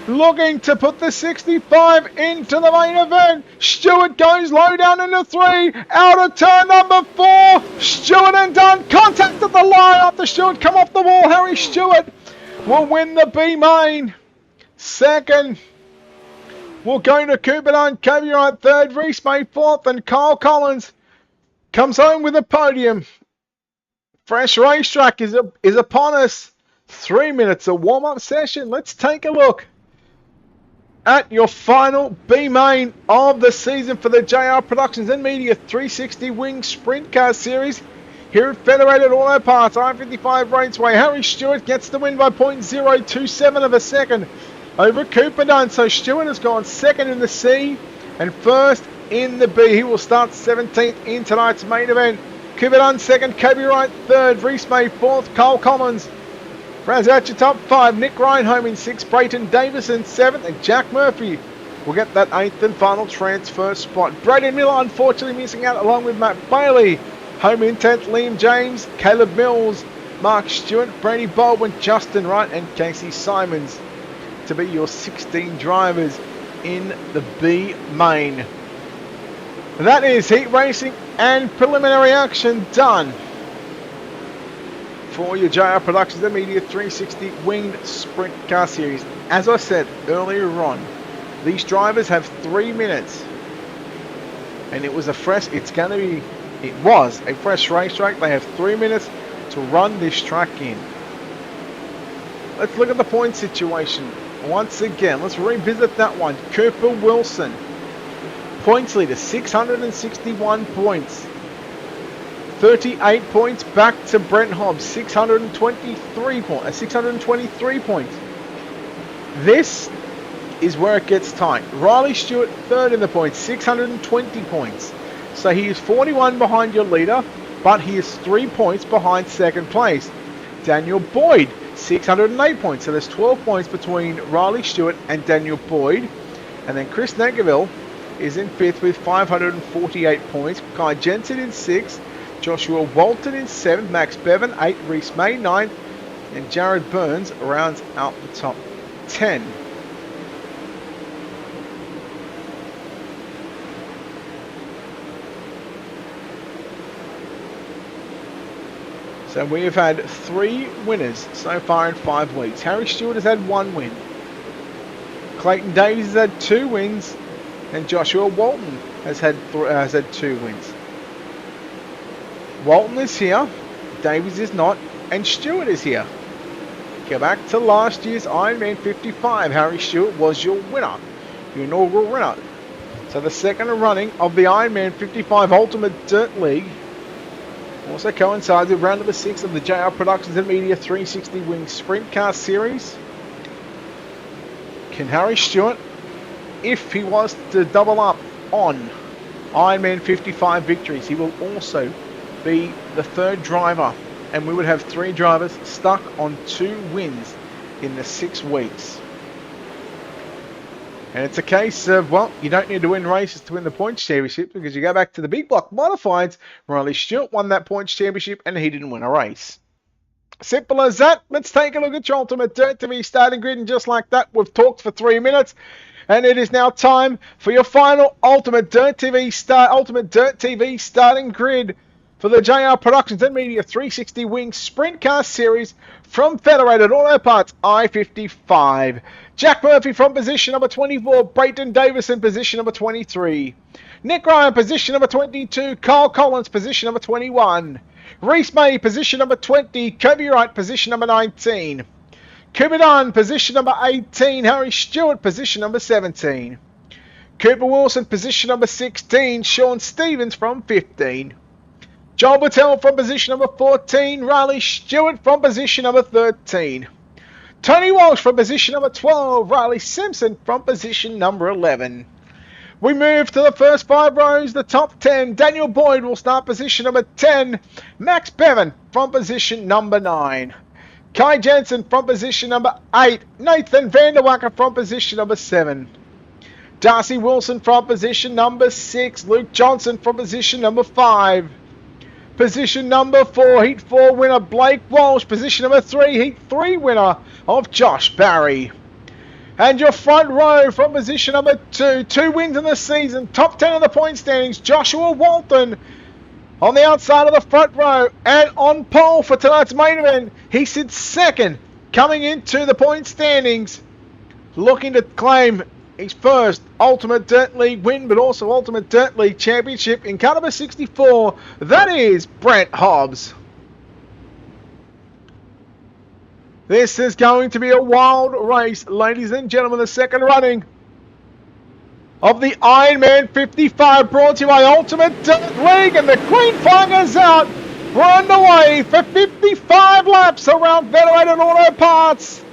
Looking to put the 65 into the main event. Stewart goes low down into 3. Out of turn number 4. Stewart and Dunn contact at the line after Stewart come off the wall. Harry Stewart will win the B main. Second will go to Coupidon, Kobe Wright third, Reese May fourth, and Kyle Collins comes home with a podium. Fresh racetrack is upon us. 3 minutes of warm-up session. Let's take a look at your final B main of the season for the JR Productions and Media 360 Wing Sprint Car Series here at Federated Auto Parts I-55 Raceway. Harry Stewart gets the win by 0.027 of a second over Coupidon. So Stewart has gone second in the C and first in the B. He will start 17th in tonight's main event. Coupidon second, Kobe Wright third, Reese May fourth, Cole Collins rounds out your top five. Nick Reinholm in sixth, Brayton Davison seventh, and Jack Murphy will get that eighth and final transfer spot. Braden Miller unfortunately missing out along with Matt Bailey. Home in 10th, Liam James, Caleb Mills, Mark Stewart, Brady Baldwin, Justin Wright, and Casey Simons to be your 16 drivers in the B main. That is heat racing and preliminary action done for your JR Productions and Media 360 Winged Sprint Car Series. As I said earlier on, these drivers have 3 minutes, and it was a fresh racetrack. They have 3 minutes to run this track in. Let's look at the point situation once again. Let's revisit that one. Cooper Wilson, points leader, 661 points. 38 points back to Brent Hobbs, 623 points. This is where it gets tight. Riley Stewart third in the points, 620 points. So he is 41 behind your leader, but he is 3 points behind second place. Daniel Boyd, 608 points. So there's 12 points between Riley Stewart and Daniel Boyd. And then Chris Negerville is in fifth with 548 points. Kai Jensen in sixth. Joshua Walton in 7th, Max Bevan 8, Reese May 9th, and Jared Burns rounds out the top 10. So we have had 3 winners so far in 5 weeks. Harry Stewart has had 1 win. Clayton Davies has had 2 wins, and Joshua Walton has had 2 wins. Walton is here, Davies is not, and Stewart is here. Go back to last year's Ironman 55. Harry Stewart was your winner, your inaugural winner. So the second running of the Ironman 55 Ultimate Dirt League also coincides with round number 6 of the JR Productions and Media 360 Wing Sprint Car Series. Can Harry Stewart, if he was to double up on Ironman 55 victories, he will also be the third driver, and we would have 3 drivers stuck on 2 wins in the 6 weeks. And it's a case of, well, you don't need to win races to win the points championship, because you go back to the big block modifieds. Riley Stewart won that points championship and he didn't win a race. Simple as that. Let's take a look at your Ultimate Dirt TV starting grid, and just like that, we've talked for 3 minutes. And it is now time for your final Ultimate Dirt TV starting grid for the JR Productions and Media 360 Wing Sprint Car Series from Federated Auto Parts I-55. Jack Murphy from position number 24. Brayton Davison, position number 23. Nick Ryan, position number 22. Kyle Collins, position number 21. Reese May, position number 20. Kobe Wright, position number 19. Coupidon, position number 18. Harry Stewart, position number 17. Cooper Wilson, position number 16. Sean Stevens from 15. Joel Battelle from position number 14. Riley Stewart from position number 13. Tony Walsh from position number 12. Riley Simpson from position number 11. We move to the first 5 rows, the top 10. Daniel Boyd will start position number 10. Max Bevan from position number 9. Kai Jensen from position number 8. Nathan Vanderwacker from position number 7. Darcy Wilson from position number 6. Luke Johnson from position number 5. Position number 4, Heat 4 winner Blake Walsh. Position number 3, Heat 3 winner of Josh Barry. And your front row from position number 2, 2 wins in the season, top 10 in the point standings, Joshua Walton on the outside of the front row. And on pole for tonight's main event, he sits second coming into the point standings, looking to claim his first Ultimate Dirt League win, but also Ultimate Dirt League Championship in car number 64. That is Brent Hobbs. This is going to be a wild race, ladies and gentlemen. The second running of the I-55 brought to you by Ultimate Dirt League, and the green flag is out. We're underway for 55 laps around Federated Auto Parts.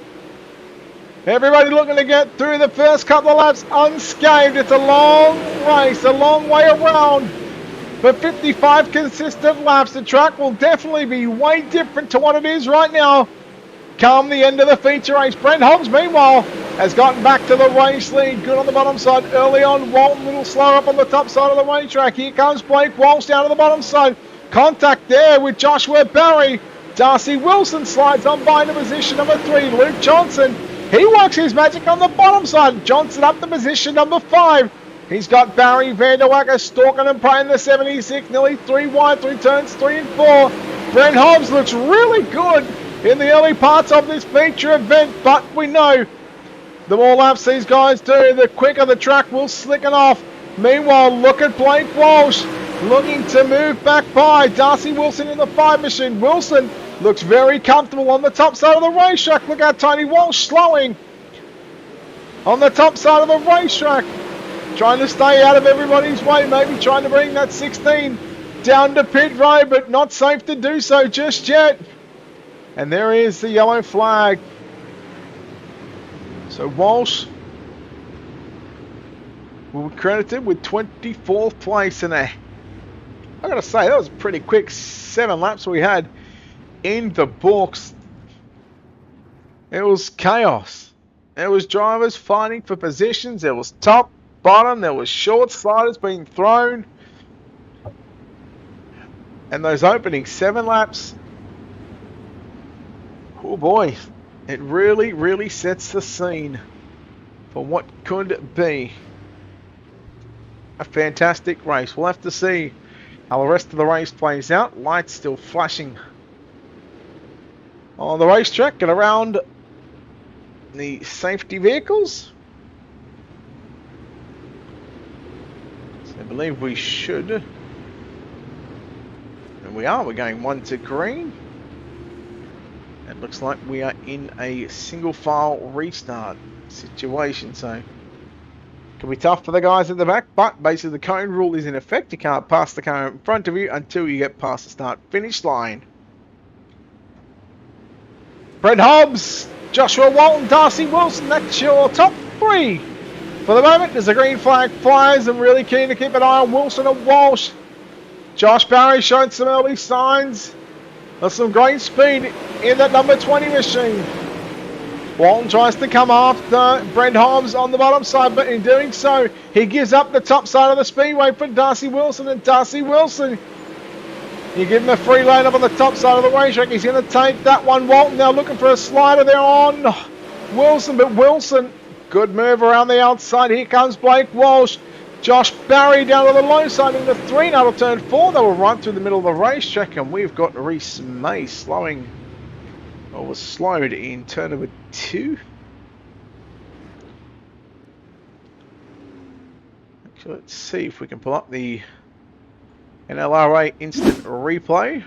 Everybody looking to get through the first couple of laps unscathed. It's a long race, a long way around. But 55 consistent laps, the track will definitely be way different to what it is right now. Come the end of the feature race, Brent Hobbs, meanwhile, has gotten back to the race lead. Good on the bottom side early on. Walton a little slower up on the top side of the racetrack. Here comes Blake Walsh down to the bottom side. Contact there with Joshua Barry. Darcy Wilson slides on by into position number 3. Luke Johnson, he works his magic on the bottom side. Johnson up to position number 5. He's got Barry Vanderwacker stalking and praying the 76. Nearly 3 wide, 3 turns, 3 and 4. Brent Hobbs looks really good in the early parts of this feature event, but we know the more laps these guys do, the quicker the track will slicken off. Meanwhile, look at Blake Walsh looking to move back by Darcy Wilson in the 5 machine. Wilson looks very comfortable on the top side of the racetrack. Look at Tony Walsh slowing on the top side of the racetrack, trying to stay out of everybody's way, maybe trying to bring that 16 down to pit road, but not safe to do so just yet. And there is the yellow flag. So Walsh will be credited with 24th place in there. I gotta say, that was a pretty quick 7 laps we had in the books. It was chaos. There was drivers fighting for positions. There was top, bottom. There was short sliders being thrown. And those opening 7 laps, oh boy, it really, really sets the scene for what could be a fantastic race. We'll have to see how the rest of the race plays out. Lights still flashing on the racetrack and around the safety vehicles. So I believe we should, and we are, we're going 1 to green. It looks like we are in a single file restart situation, so it can be tough for the guys at the back, but basically the cone rule is in effect. You can't pass the car in front of you until you get past the start finish line. Brent Hobbs, Joshua Walton, Darcy Wilson, that's your top 3 for the moment as the green flag flies. I'm really keen to keep an eye on Wilson and Walsh. Josh Barry showing some early signs of some great speed in that number 20 machine. Walton tries to come after Brent Hobbs on the bottom side, but in doing so, he gives up the top side of the speedway for Darcy Wilson. And Darcy Wilson, you give him a free lane up on the top side of the racetrack. He's going to take that one. Walton now looking for a slider there on Wilson, but Wilson, good move around the outside. Here comes Blake Walsh. Josh Barry down to the low side in the 3, now to turn 4. They will run through the middle of the racetrack, and we've got Reese May slowing, or was slowed in turn number 2. Actually, let's see if we can pull up the NLRA instant replay.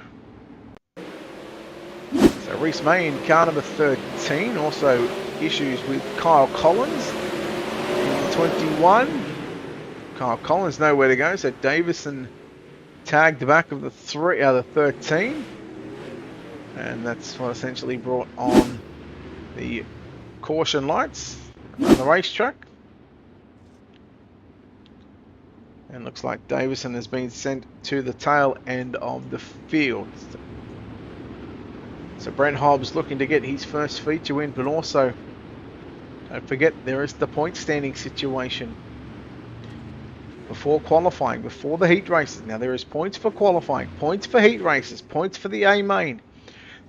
So Reese May in car number 13, also issues with Kyle Collins in 21. Kyle Collins nowhere to go, so Davison tagged the back of the 13, and that's what essentially brought on the caution lights on the racetrack. And looks like Davison has been sent to the tail end of the field. So Brent Hobbs looking to get his first feature win, but also don't forget there is the point standing situation before qualifying, before the heat races. Now there is points for qualifying, points for heat races, points for the A main.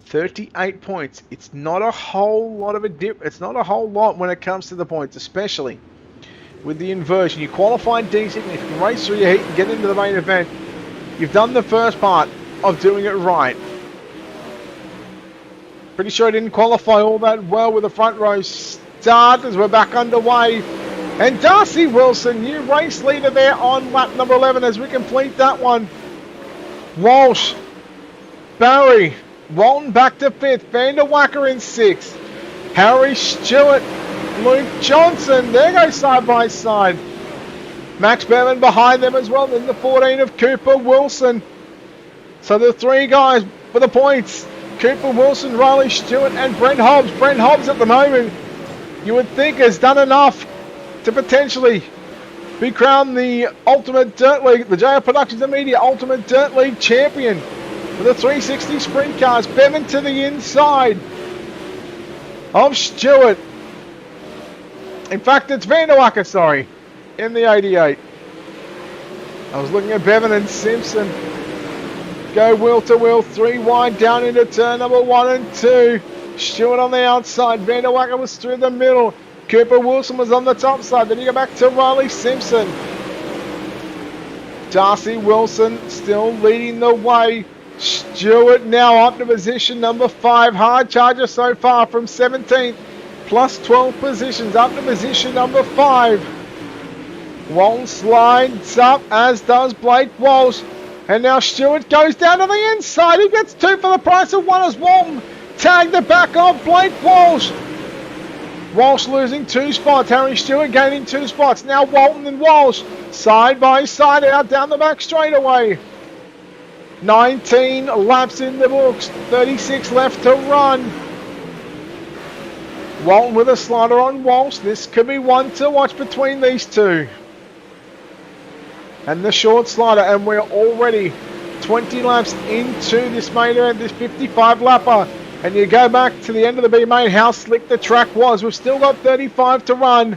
38 points. It's not a whole lot of a dip. It's not a whole lot when it comes to the points, especially with the inversion. You qualify decent, and if you can race through your heat and get into the main event, you've done the first part of doing it right. Pretty sure he didn't qualify all that well with the front row start as we're back underway. And Darcy Wilson, new race leader there on lap number 11 as we complete that one. Walsh, Barry, Walton back to 5th, Van der Wacker in 6th. Harry Stewart, Luke Johnson, there go side by side. Max Bevan behind them as well, in the 14 of Cooper Wilson. So the 3 guys for the points. Cooper Wilson, Riley Stewart and Brent Hobbs. Brent Hobbs at the moment, you would think has done enough to potentially be crowned the Ultimate Dirt League, the JL Productions and Media Ultimate Dirt League champion for the 360 Sprint Cars. Bevan to the inside of Stewart. In fact, it's Van der Wacker, sorry, in the 88. I was looking at Bevan and Simpson. Go wheel to wheel, 3 wide down into turn number 1 and 2. Stewart on the outside. Van der Wacker was through the middle. Cooper Wilson was on the top side. Then you go back to Riley Simpson. Darcy Wilson still leading the way. Stewart now up to position number 5. Hard charger so far from 17th. Plus 12 positions up to position number 5. Walton slides up, as does Blake Walsh. And now Stewart goes down to the inside. He gets 2 for the price of 1 as Walton tagged the back of Blake Walsh. Walsh losing 2 spots. Harry Stewart gaining 2 spots. Now Walton and Walsh side by side out down the back straightaway. 19 laps in the books. 36 left to run. Walton with a slider on Walsh. This could be one to watch between these two. And the short slider, and we're already 20 laps into this main event, this 55 lapper. And you go back to the end of the B main, how slick the track was. We've still got 35 to run.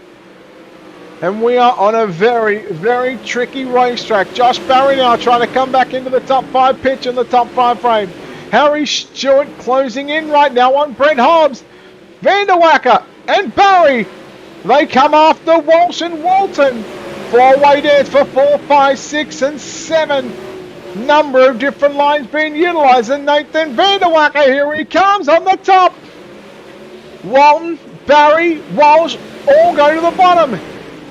And we are on a very, very tricky racetrack. Josh Barry now trying to come back into the top 5 pitch in the top 5 frame. Harry Stewart closing in right now on Brent Hobbs. Van der Wacker and Barry. They come after Walsh and Walton. 4-way dance for 4, 5, 6 and 7. Number of different lines being utilised. And Nathan Van der Wacker, here he comes on the top. Walton, Barry, Walsh all go to the bottom.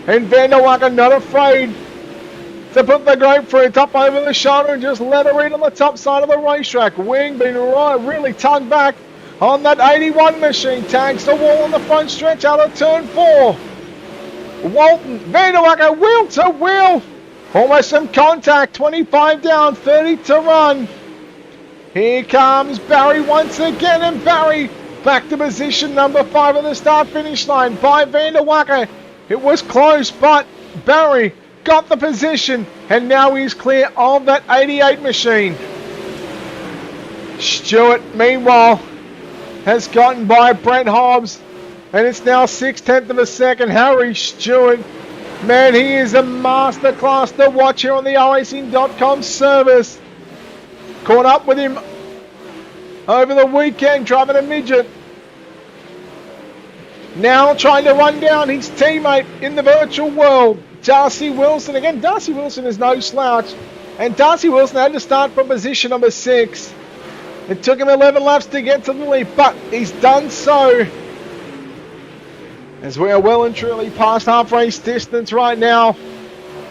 And Van der Wacker not afraid to put the grapefruit up over the shoulder and just let her in on the top side of the racetrack. Wing being really tugged back on that 81 machine. Tags the wall on the front stretch out of turn 4. Walton, Van der Wacker, wheel to wheel. Almost some contact, 25 down, 30 to run. Here comes Barry once again, and Barry back to position number 5 of the start-finish line by Van der Wacker. It was close, but Barry got the position, and now he's clear of that 88 machine. Stewart, meanwhile, has gotten by Brent Hobbs, and it's now 6/10 of a second. Harry Stewart, man, he is a masterclass to watch here on the iRacing.com service. Caught up with him over the weekend driving a midget. Now trying to run down his teammate in the virtual world, Darcy Wilson. Again, Darcy Wilson is no slouch, and Darcy Wilson had to start from position number 6. It took him 11 laps to get to the lead, but he's done so. As we are well and truly past half race distance right now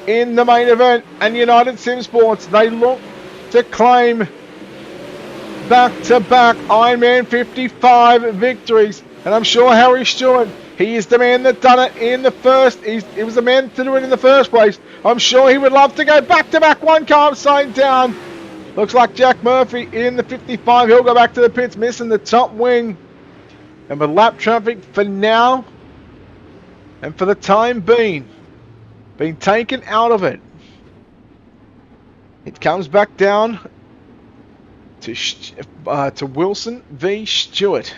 in the main event, and United Sim Sports, they look to claim back-to-back Ironman 55 victories. And I'm sure Harry Stewart, he is the man that done it in the first. He was the man to do it in the first place. I'm sure he would love to go back-to-back one car upside down. Looks like Jack Murphy in the 55. He'll go back to the pits, missing the top wing. And with lap traffic for now, and for the time being taken out of it, it comes back down to Wilson v. Stewart.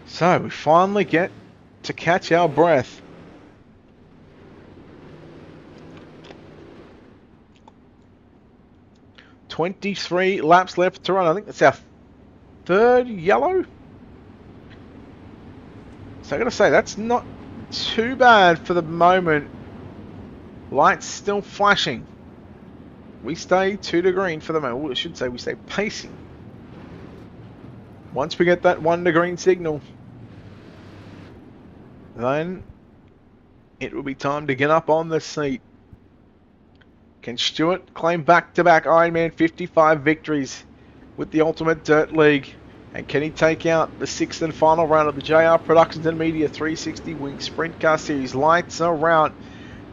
So we finally get to catch our breath. .23 laps left to run. I think that's our third yellow. So I gotta say, that's not too bad for the moment. Lights still flashing. We stay 2 to green for the moment. Well, I should say we stay pacing. Once we get that 1 to green signal, then it will be time to get up on the seat. Can Stewart claim back-to-back Ironman 55 victories with the Ultimate Dirt League? And can he take out the 6th and final round of the JR Productions and Media 360 Wing Sprint Car Series? Lights are out.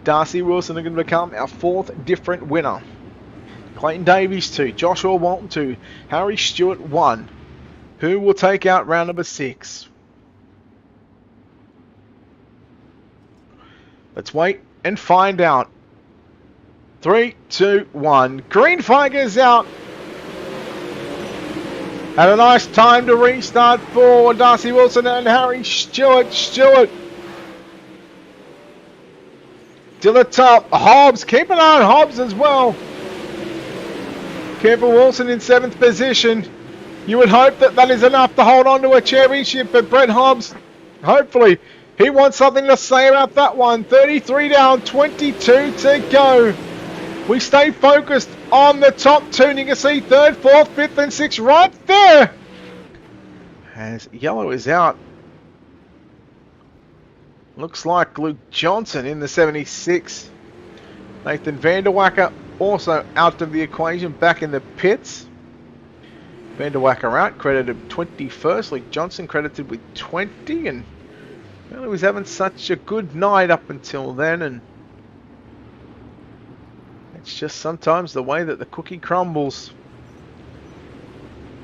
Darcy Wilson are going to become our 4th different winner. Clayton Davies 2, Joshua Walton 2, Harry Stewart 1. Who will take out round number 6? Let's wait and find out. 3, 2, 1. Green flag is out. And a nice time to restart for Darcy Wilson and Harry Stewart. Stewart to the top. Hobbs, keep an eye on Hobbs as well. Cooper Wilson in 7th position. You would hope that that is enough to hold on to a championship, but Brett Hobbs, hopefully, he wants something to say about that one. 33 down, 22 to go. We stay focused on the top 2, and you can see 3rd, 4th, 5th, and 6th right there. As yellow is out. Looks like Luke Johnson in the 76. Nathan Vanderwacker also out of the equation, back in the pits. Vanderwacker out, credited 21st. Luke Johnson credited with 20, and well, he was having such a good night up until then, and it's just sometimes the way that the cookie crumbles.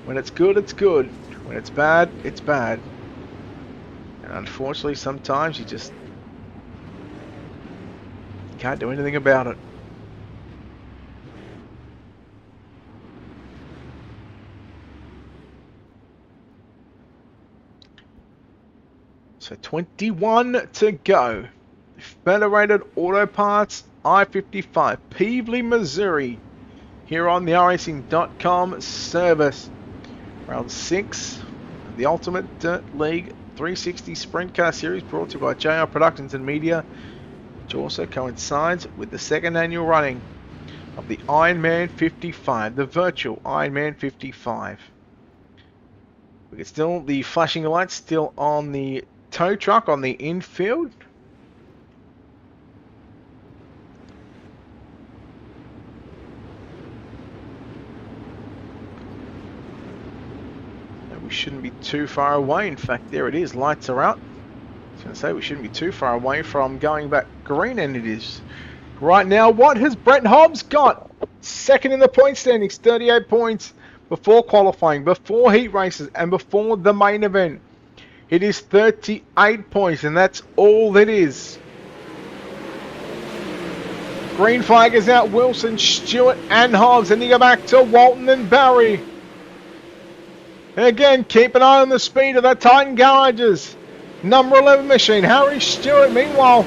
When it's good, it's good. When it's bad, it's bad. And unfortunately, sometimes you just can't do anything about it. So 21 to go. Federated Auto Parts, I-55, Peevely, Missouri. Here on the iRacing.com service. Round 6, the Ultimate Dirt League 360 Sprint Car Series, brought to you by JR Productions and Media, which also coincides with the 2nd annual running of the Ironman 55, the virtual Ironman 55. We can still, the flashing lights still on the tow truck on the infield. We shouldn't be too far away. In fact, there it is. Lights are out. I was going to say we shouldn't be too far away from going back green, and it is. Right now, what has Brett Hobbs got? 2nd in the point standings, 38 points before qualifying, before heat races, and before the main event. It is 38 points, and that's all it is. Green flag is out. Wilson, Stewart, and Hobbs. And you go back to Walton and Barry. Again, keep an eye on the speed of the Titan Garages. Number 11 machine, Harry Stewart. Meanwhile,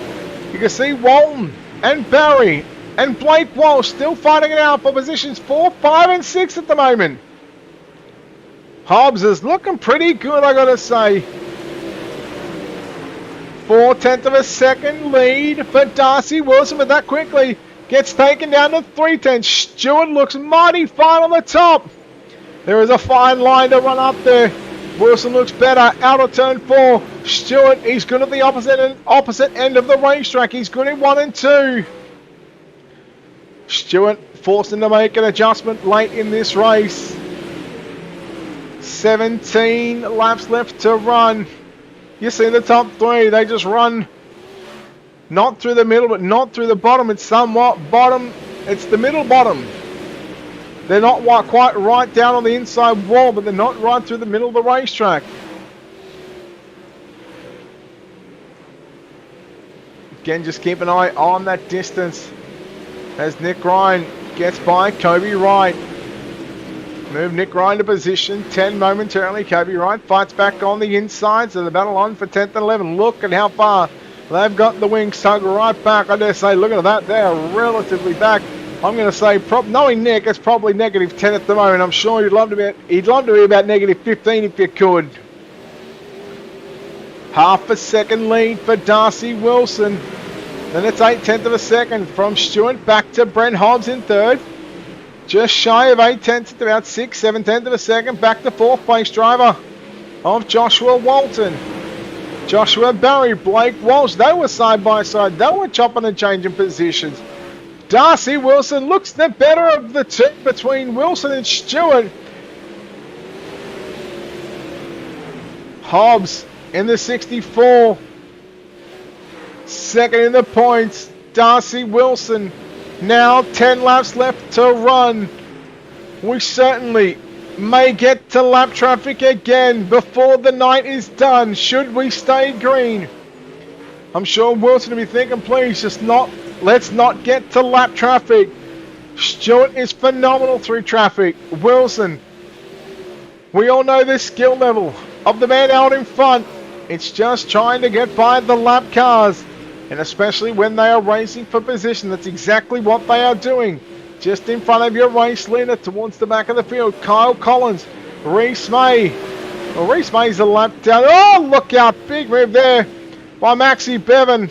you can see Walton and Barry and Blake Walsh still fighting it out for positions 4, 5, and 6 at the moment. Hobbs is looking pretty good, I gotta say. 4/10 of a second lead for Darcy Wilson, but that quickly gets taken down to 3/10. Stewart looks mighty fine on the top. There is a fine line to run up there. Wilson looks better out of turn 4. Stewart, he's good at the opposite end of the racetrack. He's good in 1 and 2. Stewart forcing to make an adjustment late in this race. 17 laps left to run. You see the top 3, they just run not through the middle, but not through the bottom. It's somewhat bottom. It's the middle bottom. They're not quite right down on the inside wall, but they're not right through the middle of the racetrack. Again, just keep an eye on that distance as Nick Ryan gets by Kobe Wright. Move Nick Ryan to position 10 momentarily. Kobe Wright fights back on the inside, so the battle on for 10th and 11. Look at how far they've got the wings tugged right back. I dare say, look at that, they're relatively back. I'm going to say, knowing Nick, it's probably negative 10 at the moment. I'm sure he'd love to be about negative 15 if you could. Half a second lead for Darcy Wilson. Then it's 8/10 of a second from Stewart back to Brent Hobbs in third. Just shy of 8/10, about 6/7 of a second, back to fourth place driver of Joshua Walton. Joshua Barry, Blake Walsh, they were side by side. They were chopping and changing positions. Darcy Wilson looks the better of the two between Wilson and Stewart. Hobbs in the 64. Second in the points, Darcy Wilson. Now 10 laps left to run. We certainly may get to lap traffic again before the night is done, should we stay green. I'm sure Wilson will be thinking, please, let's not get to lap traffic. Stewart is phenomenal through traffic. Wilson, we all know the skill level of the man out in front. It's just trying to get by the lap cars. And especially when they are racing for position, that's exactly what they are doing. Just in front of your race leader towards the back of the field, Kyle Collins, Reese May. Well, Reese May's a lap down. Oh, look out, big move there by Maxie Bevan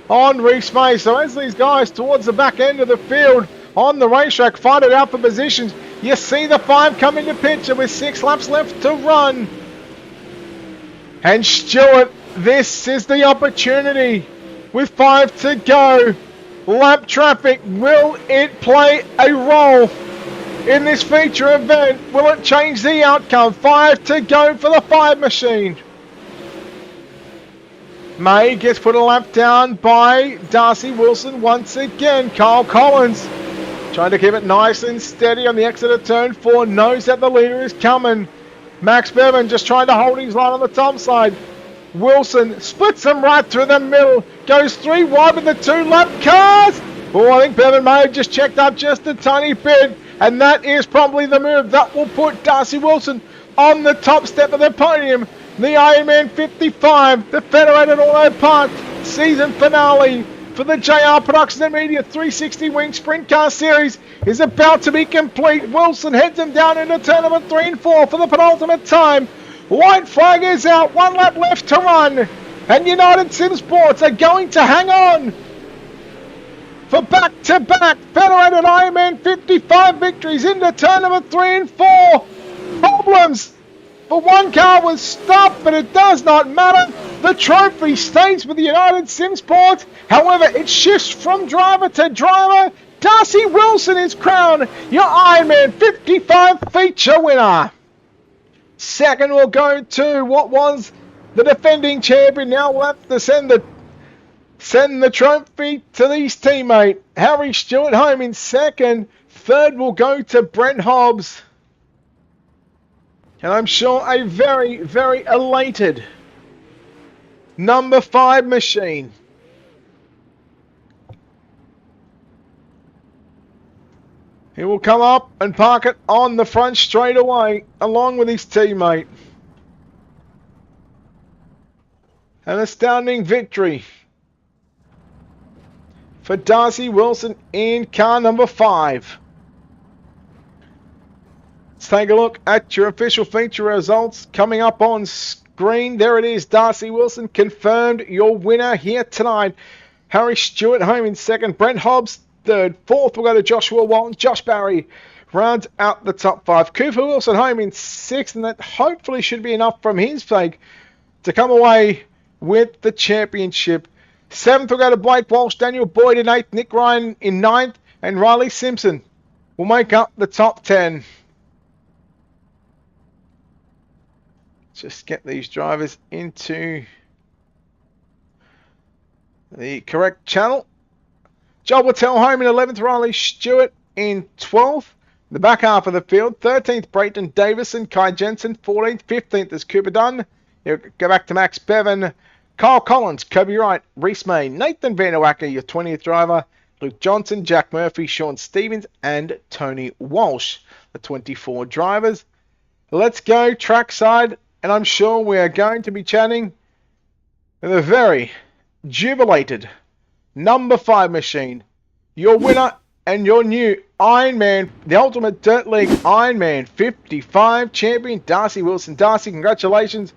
on Reese May. So as these guys towards the back end of the field on the racetrack fight it out for positions, you see the 5 come into picture with 6 laps left to run. And Stewart, this is the opportunity. With 5 to go, lap traffic, will it play a role in this feature event? Will it change the outcome? 5 to go for the 5 machine. May gets put a lap down by Darcy Wilson once again. Kyle Collins trying to keep it nice and steady on the exit of turn 4, knows that the leader is coming. Max Bevan just trying to hold his line on the top side. Wilson splits them right through the middle, goes 3 wide with the 2 lap cars. Oh, I think Bevan may have just checked up just a tiny bit, and that is probably the move that will put Darcy Wilson on the top step of the podium. The Ironman 55, the Federated Auto Park season finale for the JR Productions and Media 360 Wing Sprint Car Series is about to be complete. Wilson heads them down into turn number 3 and 4 for the penultimate time. White flag is out, 1 lap left to run, and United Sim Sports are going to hang on for back-to-back Federated Ironman 55 victories into turn number 3 and 4. Problems for one car was stopped, but it does not matter. The trophy stays with the United Sim Sports. However, it shifts from driver to driver. Darcy Wilson is crowned your Ironman 55 feature winner. Second will go to what was the defending champion. Now we'll have to send the trophy to his teammate. Harry Stewart home in second. Third will go to Brent Hobbs. And I'm sure a very, very elated number 5 machine. He will come up and park it on the front straight away, along with his teammate. An astounding victory for Darcy Wilson in car number 5. Let's take a look at your official feature results coming up on screen. There it is, Darcy Wilson confirmed your winner here tonight. Harry Stewart home in second, Brent Hobbs third, fourth will go to Joshua Walton. Josh Barry rounds out the top 5. Cooper Wilson home in sixth, and that hopefully should be enough from his sake to come away with the championship. Seventh will go to Blake Walsh, Daniel Boyd in 8th, Nick Ryan in 9th, and Riley Simpson will make up the top 10. Just get these drivers into the correct channel. Joel Wattell home in 11th, Riley Stewart in 12th. The back half of the field, 13th, Brayton Davison, Kai Jensen, 14th, 15th is Cooper Dunn. You go back to Max Bevan, Kyle Collins, Kobe Wright, Reese May, Nathan Vanderwacker, your 20th driver, Luke Johnson, Jack Murphy, Sean Stevens, and Tony Walsh, the 24 drivers. Let's go trackside, and I'm sure we are going to be chatting with a very jubilated number 5 machine, your winner and your new Ironman, the Ultimate Dirt League Ironman 55 champion, Darcy Wilson. Darcy, congratulations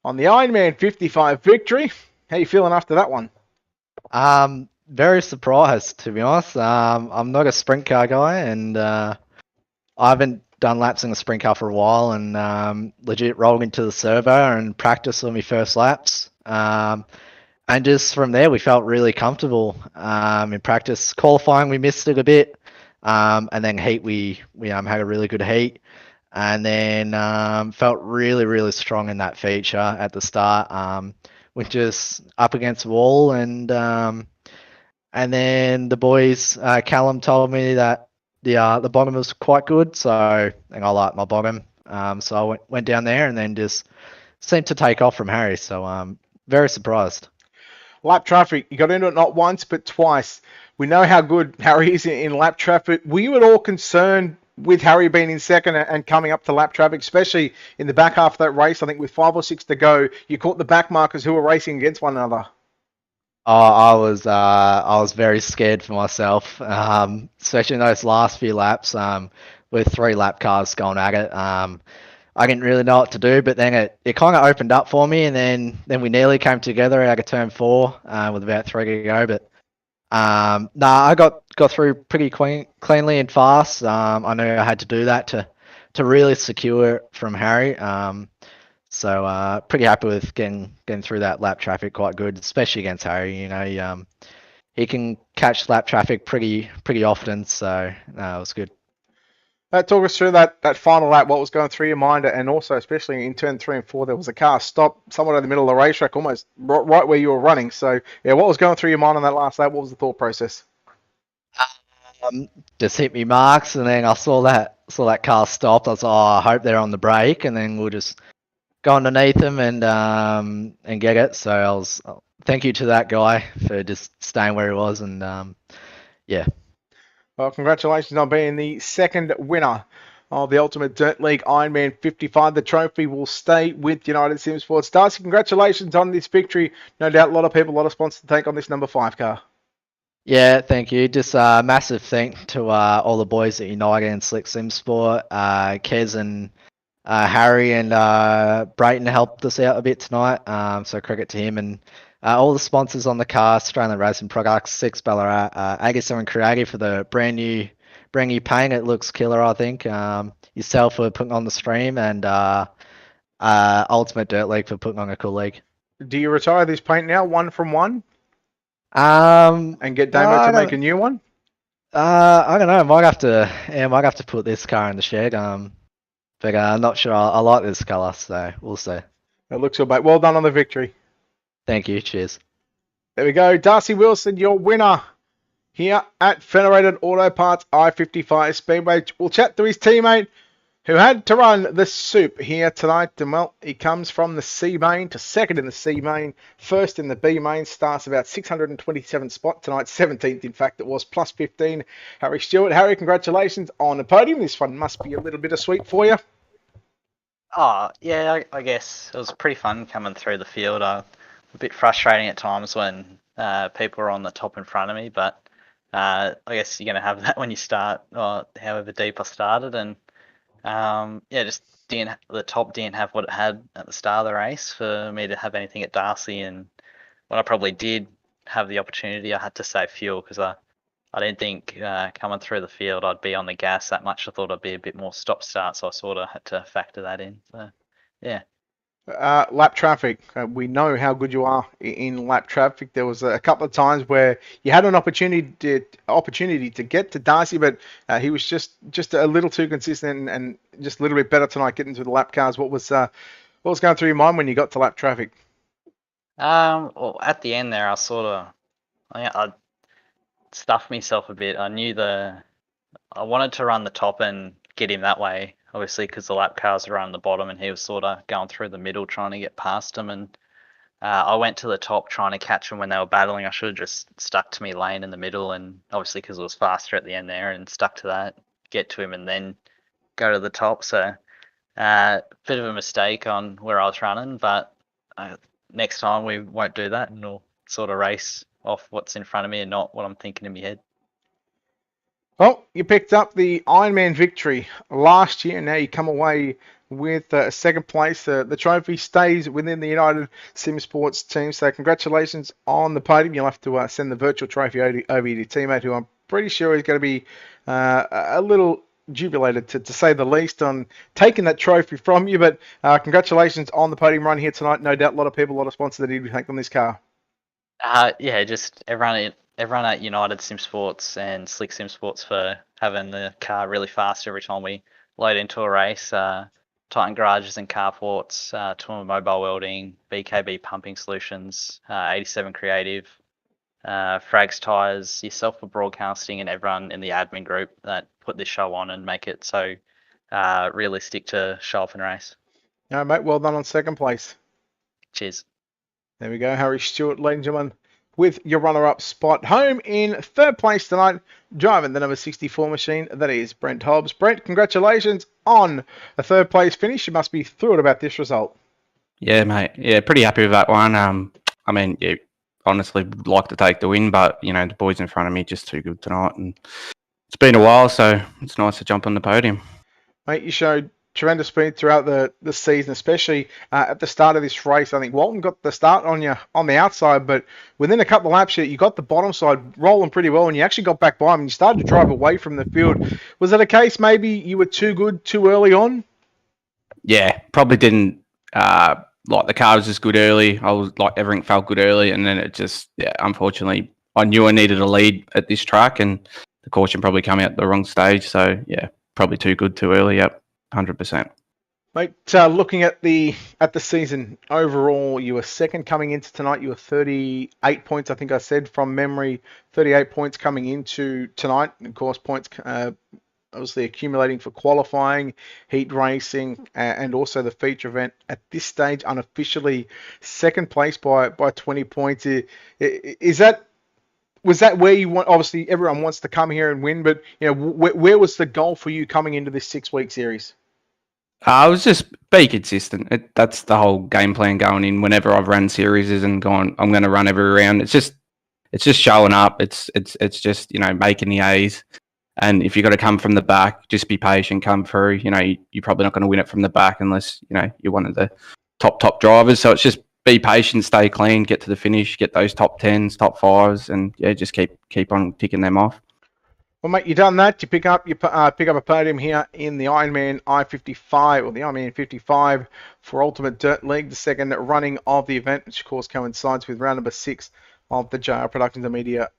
on the Ironman 55 victory. How you feeling after that one? Very surprised, to be honest. I'm not a sprint car guy, and I haven't done laps in a sprint car for a while, and legit rolled into the servo and practiced on my first laps. And just from there, we felt really comfortable in practice. Qualifying, we missed it a bit, and then heat, we had a really good heat, and then felt really strong in that feature at the start. We're just up against the wall, and then the boys, Callum told me that the bottom was quite good, so I think I like my bottom. So I went down there and then just seemed to take off from Harry. So very surprised. Lap traffic, you got into it not once but twice. We know how good Harry is in lap traffic. Were you at all concerned with Harry being in second and coming up to lap traffic, especially in the back half of that race? I think with 5 or 6 to go, you caught the back markers who were racing against one another. Oh, I was very scared for myself, especially in those last few laps, with 3 lap cars going at it. I didn't really know what to do, but then it kind of opened up for me, and then we nearly came together out of turn 4 with about 3 to go. But I got through pretty cleanly and fast. I knew I had to do that to really secure it from Harry. So pretty happy with getting through that lap traffic quite good, especially against Harry. You know, he can catch lap traffic pretty often, so it was good. Talk us through that final lap, what was going through your mind, and also especially in turn 3 and 4, there was a car stopped somewhat in the middle of the racetrack, almost right where you were running. So yeah, what was going through your mind on that last lap? What was the thought process? Just hit me marks, and then I saw that car stopped. I was like, oh, I hope they're on the brake, and then we'll just go underneath them and get it. So thank you to that guy for just staying where he was, and yeah. Well, congratulations on being the second winner of the Ultimate Dirt League Ironman 55. The trophy will stay with United Sim Sports. Darcy, congratulations on this victory. No doubt a lot of people, a lot of sponsors to take on this number 5 car. Yeah, thank you. Just a massive thank to all the boys at United and Slick Sim Sport. Kez and Harry and Brayton helped us out a bit tonight. So credit to him and all the sponsors on the car, Australian Racing Products, Six Ballarat, Agassiz and Creative for the brand new paint. It looks killer, I think. Yourself for putting on the stream, and Ultimate Dirt League for putting on a cool league. Do you retire this paint now, 1 from 1? And get Damo to make a new one? I don't know. I might have to put this car in the shed. But I'm not sure. I like this colour, so we'll see. It looks good, mate. Well done on the victory. Thank you. Cheers. There we go. Darcy Wilson, your winner here at Federated Auto Parts I-55 Speedway. We'll chat to his teammate who had to run the soup here tonight. And well, he comes from the C main to second in the C main, first in the B main, starts about 627 spot tonight, 17th in fact it was, plus 15. Harry Stewart. Harry, congratulations on the podium. This one must be a little bit of sweet for you. Oh, yeah, I guess it was pretty fun coming through the field. A bit frustrating at times when people are on the top in front of me, but I guess you're going to have that when you start, or however deep I started. And just the top didn't have what it had at the start of the race for me to have anything at Darcy. And when I probably did have the opportunity, I had to save fuel because I didn't think coming through the field I'd be on the gas that much. I thought I'd be a bit more stop-start, so I sort of had to factor that in. So, yeah. Lap traffic. We know how good you are in lap traffic. There was a couple of times where you had an opportunity to get to Darcy, but he was just a little too consistent and just a little bit better tonight getting to the lap cars. What was going through your mind when you got to lap traffic? Well, at the end there, I stuffed myself a bit. I knew I wanted to run the top and get him that way, obviously, because the lap cars were on the bottom and he was sort of going through the middle trying to get past them. And I went to the top trying to catch them when they were battling. I should have just stuck to me lane in the middle, and obviously because it was faster at the end there, and stuck to that, get to him and then go to the top. So bit of a mistake on where I was running, but next time we won't do that, and we'll sort of race off what's in front of me and not what I'm thinking in my head. Well, you picked up the Ironman victory last year, and now you come away with second place. The trophy stays within the United Sim Sports team. So congratulations on the podium. You'll have to send the virtual trophy over to your teammate, who I'm pretty sure is going to be a little jubilated, to say the least, on taking that trophy from you. But congratulations on the podium run here tonight. No doubt a lot of people, a lot of sponsors that need to thank on this car. Yeah, just everyone at United Sim Sports and Slick Sim Sports for having the car really fast every time we load into a race. Titan Garages and Carports, Tourma Mobile Welding, BKB Pumping Solutions, 87 Creative, Frags Tires, yourself for broadcasting, and everyone in the admin group that put this show on and make it so realistic to show up and race. All right, mate. Well done on second place. Cheers. There we go. Harry Stewart, ladies and gentlemen, with your runner-up spot. Home in third place tonight, driving the number 64 machine. That is Brent Hobbs. Brent, congratulations on a third place finish. You must be thrilled about this result. Yeah, mate. Yeah, pretty happy with that one. I mean, yeah, honestly, would like to take the win, but the boys in front of me just too good tonight, and it's been a while, so it's nice to jump on the podium. Mate, you showed tremendous speed throughout the season, especially at the start of this race. I think Walton got the start on you on the outside, but within a couple of laps, you got the bottom side rolling pretty well, and you actually got back by him, and you started to drive away from the field. Was that a case maybe you were too good too early on? Yeah, probably didn't like the car was just good early. I was like everything felt good early, and then it just unfortunately I knew I needed a lead at this track, and the caution probably came out the wrong stage. So yeah, probably too good too early. Yep. 100%. Mate, looking at the season overall, you were second coming into tonight. You were 38 points, I think I said from memory. 38 points coming into tonight. Of course, points obviously accumulating for qualifying, heat racing, and also the feature event. At this stage, unofficially second place by 20 points. Was that where you want? Obviously, everyone wants to come here and win, but where was the goal for you coming into this 6-week series? I was just be consistent. That's the whole game plan going in. Whenever I've run series and gone, I'm going to run every round. It's just showing up. It's just making the A's. And if you got to come from the back, just be patient. Come through. You're probably not going to win it from the back unless you're one of the top drivers. So it's just be patient, stay clean, get to the finish, get those top 10s, top 5s, and just keep on ticking them off. Well, mate, you've done that. You pick up a podium here in the Ironman I-55, or the Ironman 55 for Ultimate Dirt League, the second running of the event, which of course coincides with round number 6 of the JR Productions and Media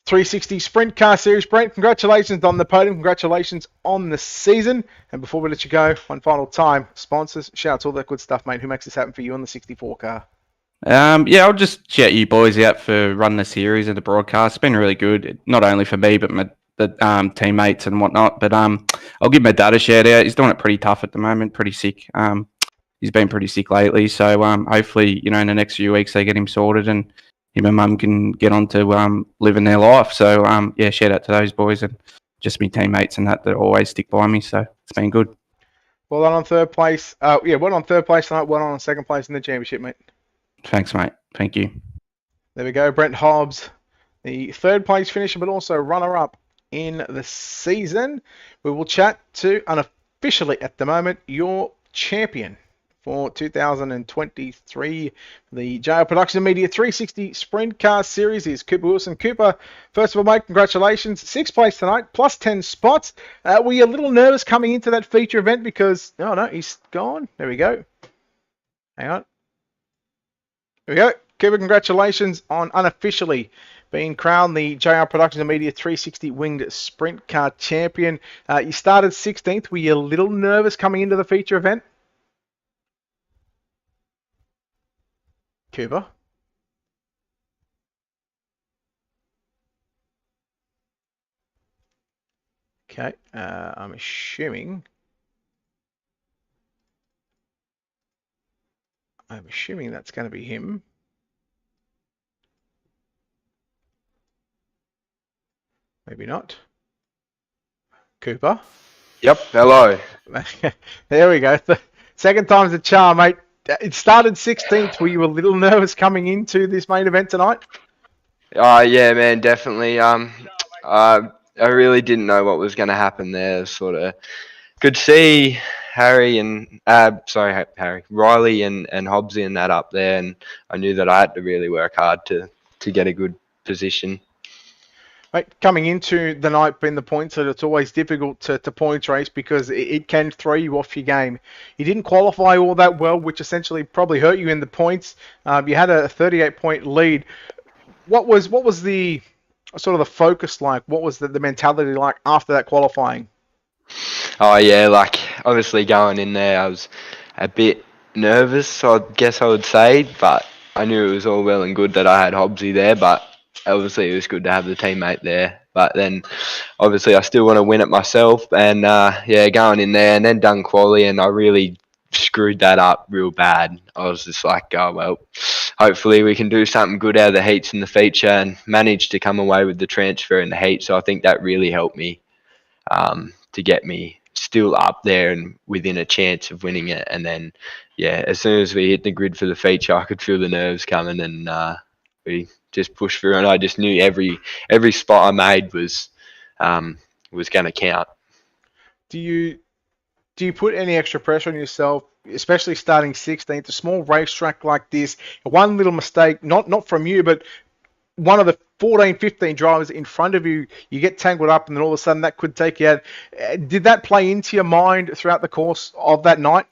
360 Sprint Car Series. Brent, congratulations on the podium. Congratulations on the season. And before we let you go, one final time, sponsors, shouts, all that good stuff, mate. Who makes this happen for you on the 64 car? I'll just shout you boys out for running the series and the broadcast. It's been really good, not only for me, but the teammates and whatnot. But I'll give my dad a shout out. He's doing it pretty tough at the moment, pretty sick. He's been pretty sick lately. So hopefully, in the next few weeks, they get him sorted and him and mum can get on to living their life. So, shout out to those boys and just my teammates and that always stick by me. So it's been good. Well done on third place. One on third place tonight, one on second place in the championship, mate. Thanks, mate. Thank you. There we go. Brent Hobbs, the third place finisher, but also runner-up in the season. We will chat to, unofficially at the moment, your champion for 2023. The JR Production Media 360 Sprint Car Series is Cooper Wilson. Cooper, first of all, mate, congratulations. 6th place tonight, plus 10 spots. Were you a little nervous coming into that feature event because, oh no, he's gone. There we go. Hang on. There we go. Cooper, congratulations on unofficially being crowned the JR Productions and Media 360 Winged Sprint Car Champion. You started 16th. Were you a little nervous coming into the feature event? Cooper? Okay, I'm assuming that's going to be him. Maybe not. Cooper? Yep, hello. There we go. The second time's a charm, mate. It started 16th. Were you a little nervous coming into this main event tonight? Yeah, man, definitely. I really didn't know what was going to happen there. Sort of could see Riley and Hobbsy and that up there, and I knew that I had to really work hard to get a good position. Mate, coming into the night being the points leader, it's always difficult to points race because it can throw you off your game. You didn't qualify all that well, which essentially probably hurt you in the points. You had a 38-point lead. What was the sort of the focus like? What was the mentality like after that qualifying? Oh yeah, like obviously going in there, I was a bit nervous, I guess I would say, but I knew it was all well and good that I had Hobbsy there, but obviously it was good to have the teammate there. But then obviously I still want to win it myself, and going in there and then done quali, and I really screwed that up real bad. I was just like, oh well, hopefully we can do something good out of the heats in the feature, and managed to come away with the transfer in the heat. So I think that really helped me to get me still up there and within a chance of winning it. And then as soon as we hit the grid for the feature, I could feel the nerves coming, and we just pushed through, and I just knew every spot I made was going to count. Do you put any extra pressure on yourself, especially starting 16th, a small racetrack like this? One little mistake, not from you, but one of the 14, 15 drivers in front of you, you get tangled up, and then all of a sudden that could take you out. Did that play into your mind throughout the course of that night?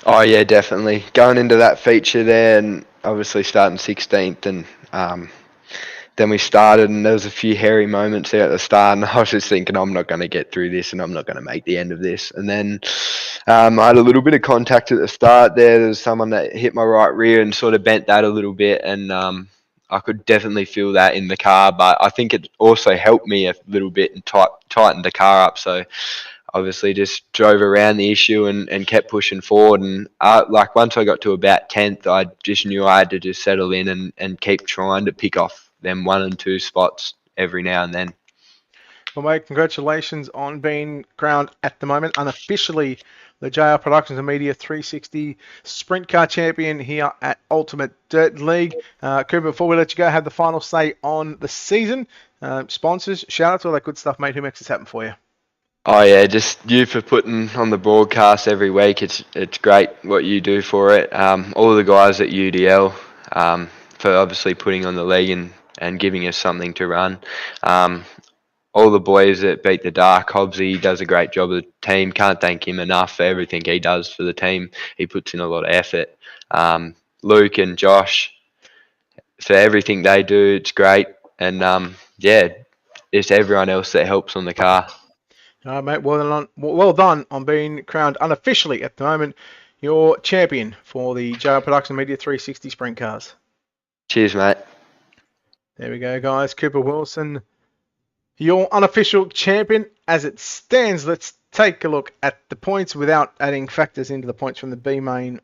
Oh yeah, definitely. Going into that feature there, and obviously starting 16th, and then we started, and there was a few hairy moments there at the start, and I was just thinking, I'm not going to get through this, and I'm not going to make the end of this. And then I had a little bit of contact at the start there. There was someone that hit my right rear and sort of bent that a little bit, and I could definitely feel that in the car, but I think it also helped me a little bit and tightened the car up. So obviously just drove around the issue and kept pushing forward. And like once I got to about 10th, I just knew I had to just settle in and keep trying to pick off them 1 and 2 spots every now and then. Well, mate, congratulations on being crowned at the moment unofficially the JR Productions and Media 360 Sprint Car Champion here at Ultimate Dirt League. Cooper, before we let you go, have the final say on the season. Sponsors, shout out to all that good stuff, mate. Who makes this happen for you? Oh yeah, just you for putting on the broadcast every week. It's great what you do for it. All the guys at UDL for obviously putting on the league and giving us something to run. All the boys that beat the dark, Hobbsy does a great job of the team. Can't thank him enough for everything he does for the team. He puts in a lot of effort. Luke and Josh, for everything they do, it's great. And it's everyone else that helps on the car. All right, mate, well done on being crowned unofficially at the moment your champion for the JR Production Media 360 Sprint Cars. Cheers, mate. There we go, guys. Cooper Wilson, your unofficial champion as it stands. Let's take a look at the points without adding factors into the points from the B main,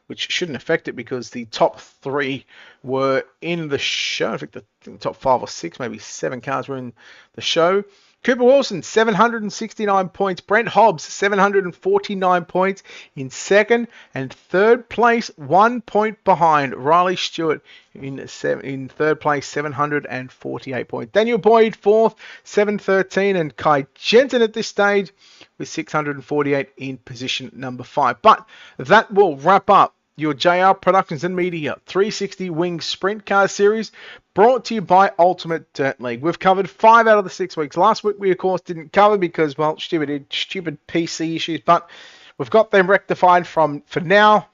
which shouldn't affect it because the top 3 were in the show. I think the top 5 or 6, maybe 7 cars were in the show. Cooper Wilson, 769 points. Brent Hobbs, 749 points in second. And third place, 1 point behind Riley Stewart in third place, 748 points. Daniel Boyd, fourth, 713. And Kai Jensen at this stage with 648 in position number 5. But that will wrap up your JR Productions and Media 360 Wing Sprint Car Series, brought to you by Ultimate Dirt League. We've covered 5 out of the 6 weeks. Last week we, of course, didn't cover because, well, stupid PC issues, but we've got them rectified for now,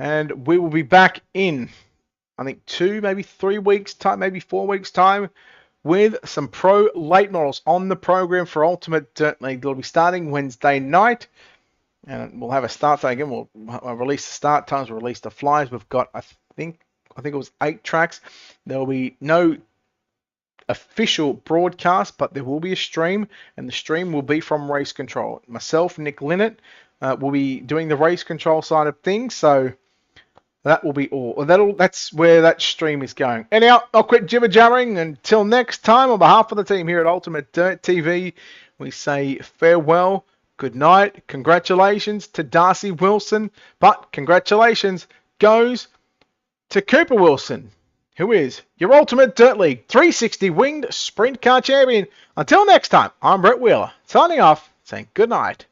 and we will be back in, I think, 2, maybe 3 weeks' time, maybe 4 weeks' time, with some pro late models on the program for Ultimate Dirt League. They'll be starting Wednesday night. And we'll have a start time again. We'll release the start times. We'll release the flyers. We've got, I think it was 8 tracks. There will be no official broadcast, but there will be a stream, and the stream will be from Race Control. Myself, Nick Linnett, will be doing the Race Control side of things. So that will be all. That's where that stream is going. Anyhow, I'll quit jibber-jabbering. Until next time, on behalf of the team here at Ultimate Dirt TV, we say farewell. Good night. Congratulations to Darcy Wilson, but congratulations goes to Cooper Wilson, who is your Ultimate Dirt League 360 Winged Sprint Car Champion. Until next time, I'm Brett Wheeler, signing off, saying good night.